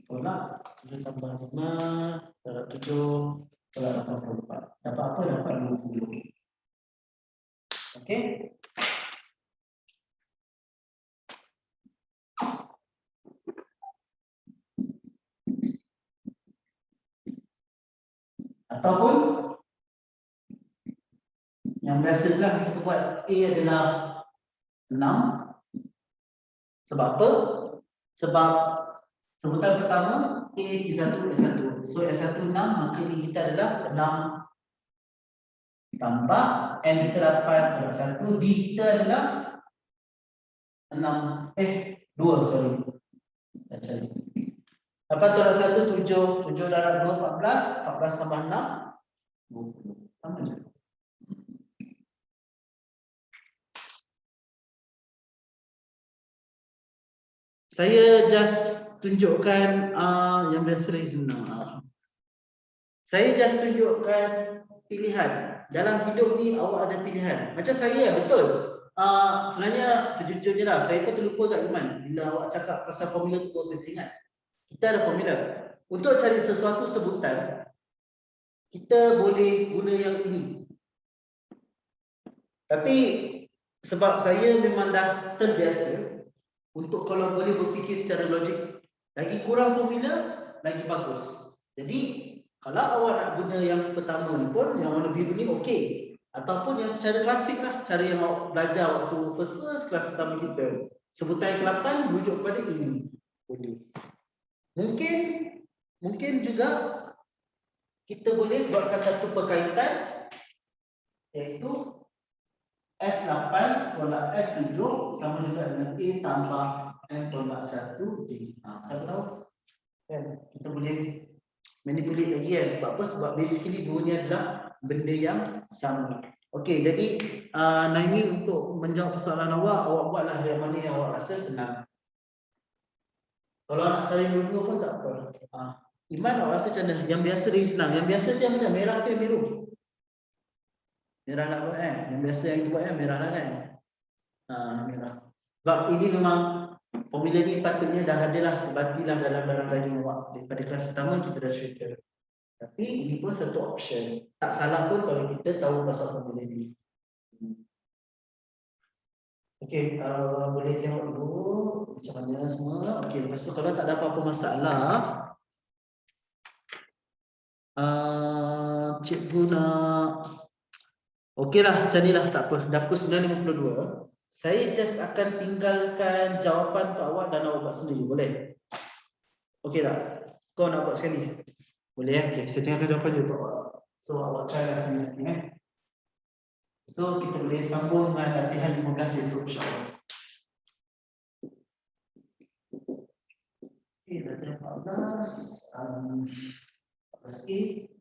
tolak 7 tambah 5 tolak 7 tolak 84. Dapat apa? Dapat 20. Okey. Ataupun yang biasalah kita buat A adalah 6. Sebab apa? Sebab sebutan pertama A S1 S1. So S1 6, maka A kita adalah 6 tambah N kita dapat adalah 1, D kita adalah 6 2 sorry. Dah cari. Dapat tolak 1 7, 7 darab 2 14, 14 tambah 6 20. Sama je. Saya just tunjukkan yang biasa dari senang. Saya just tunjukkan pilihan. Dalam hidup ni awak ada pilihan. Macam saya, betul. Sebenarnya sejujurnya lah, saya pun terlupa kat Iman. Bila awak cakap pasal formula tu, saya teringat. Kita ada formula. Untuk cari sesuatu sebutan, kita boleh guna yang ini. Tapi sebab saya memang dah terbiasa untuk kalau boleh berfikir secara logik, lagi kurang formula, lagi bagus. Jadi kalau awak nak guna yang pertama ni pun, yang warna biru ni okey. Ataupun yang cara klasik lah, cara yang awak belajar waktu first kelas pertama kita. Sebutan yang ke-8 merujuk kepada ini. Boleh. Mungkin juga kita boleh buatkan satu perkaitan, iaitu S8 tolak S7 sama juga dengan A tambah M tolak 1D. Siapa tahu? Kan? Kita boleh manipulate lagi kan? Sebab apa? Sebab basically dua ni adalah benda yang sama. Okey, jadi Naimi untuk menjawab persoalan awak buatlah yang mana yang awak rasa senang. Kalau nak saling dua-dua pun tak apa. Iman awak rasa macam mana? Yang biasa dia senang. Yang biasa dia macam merah ke biru? Merah nak buat kan? Yang biasa yang kita buat kan merah lah kan? Merah. Sebab ini memang formula ni patutnya dah ada lah sebatilah dalam barang daging awak. Daripada kelas pertama kita dah cerita. Tapi ini pun satu option. Tak salah pun kalau kita tahu pasal formula ni. Okey, boleh tengok dulu macam mana semua. Okey, lepas tu kalau tak ada apa-apa masalah, cikgu nak okeylah, macam ni lah, tak apa. Dah pukul 9.52. Saya just akan tinggalkan jawapan untuk awak dan awak buat sendiri, boleh? Okey tak? Kau nak buat sekali? Boleh. Okey, saya tinggalkan jawapan je untuk awak. So awak try lah sendiri. So kita boleh sambung dengan latihan 15 esok, insyaAllah. Okey, latihan 14 14A.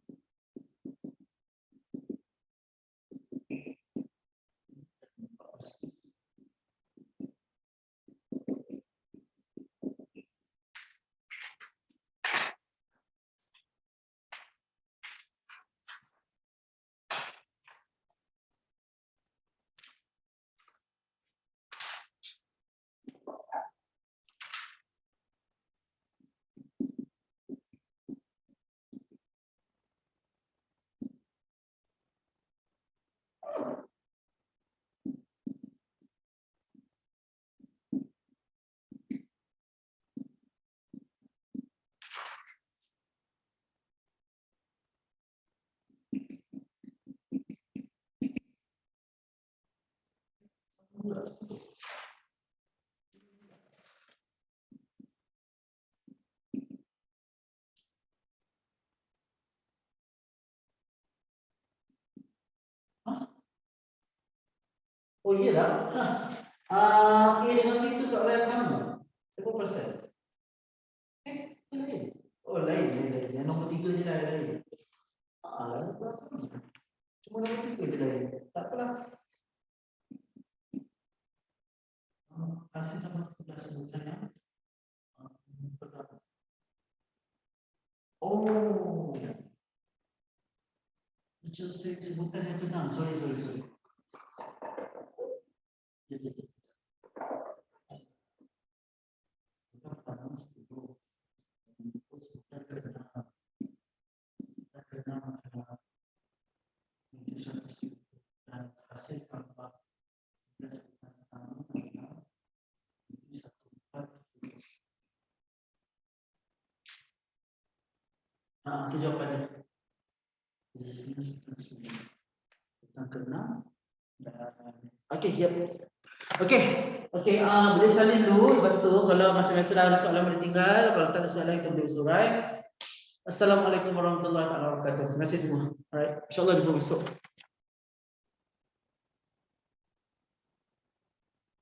Oh iyalah. A dengan B itu soalan yang sama. Berapa persen? Lain. Oh lain. Yang nombor 3 je lah lain. Lalu sama. Cuma nombor 3 je lain. Tak apalah. Hasil tambah pula sebutannya. Oh. Sebutan yang benar. Sorry. Jadi. Hasil tambah itu jawapannya. Okey, siap. Okey, boleh salin dulu. Lepas tu kalau macam biasa ada soalan boleh tinggal. Kalau tak ada soalan kita boleh surai. Assalamualaikum warahmatullahi wabarakatuh. Terima kasih semua. Alright, insyaAllah jumpa besok.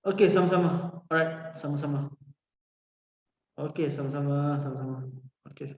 Okey, sama-sama. Alright, sama-sama. Okey, sama-sama. Okey.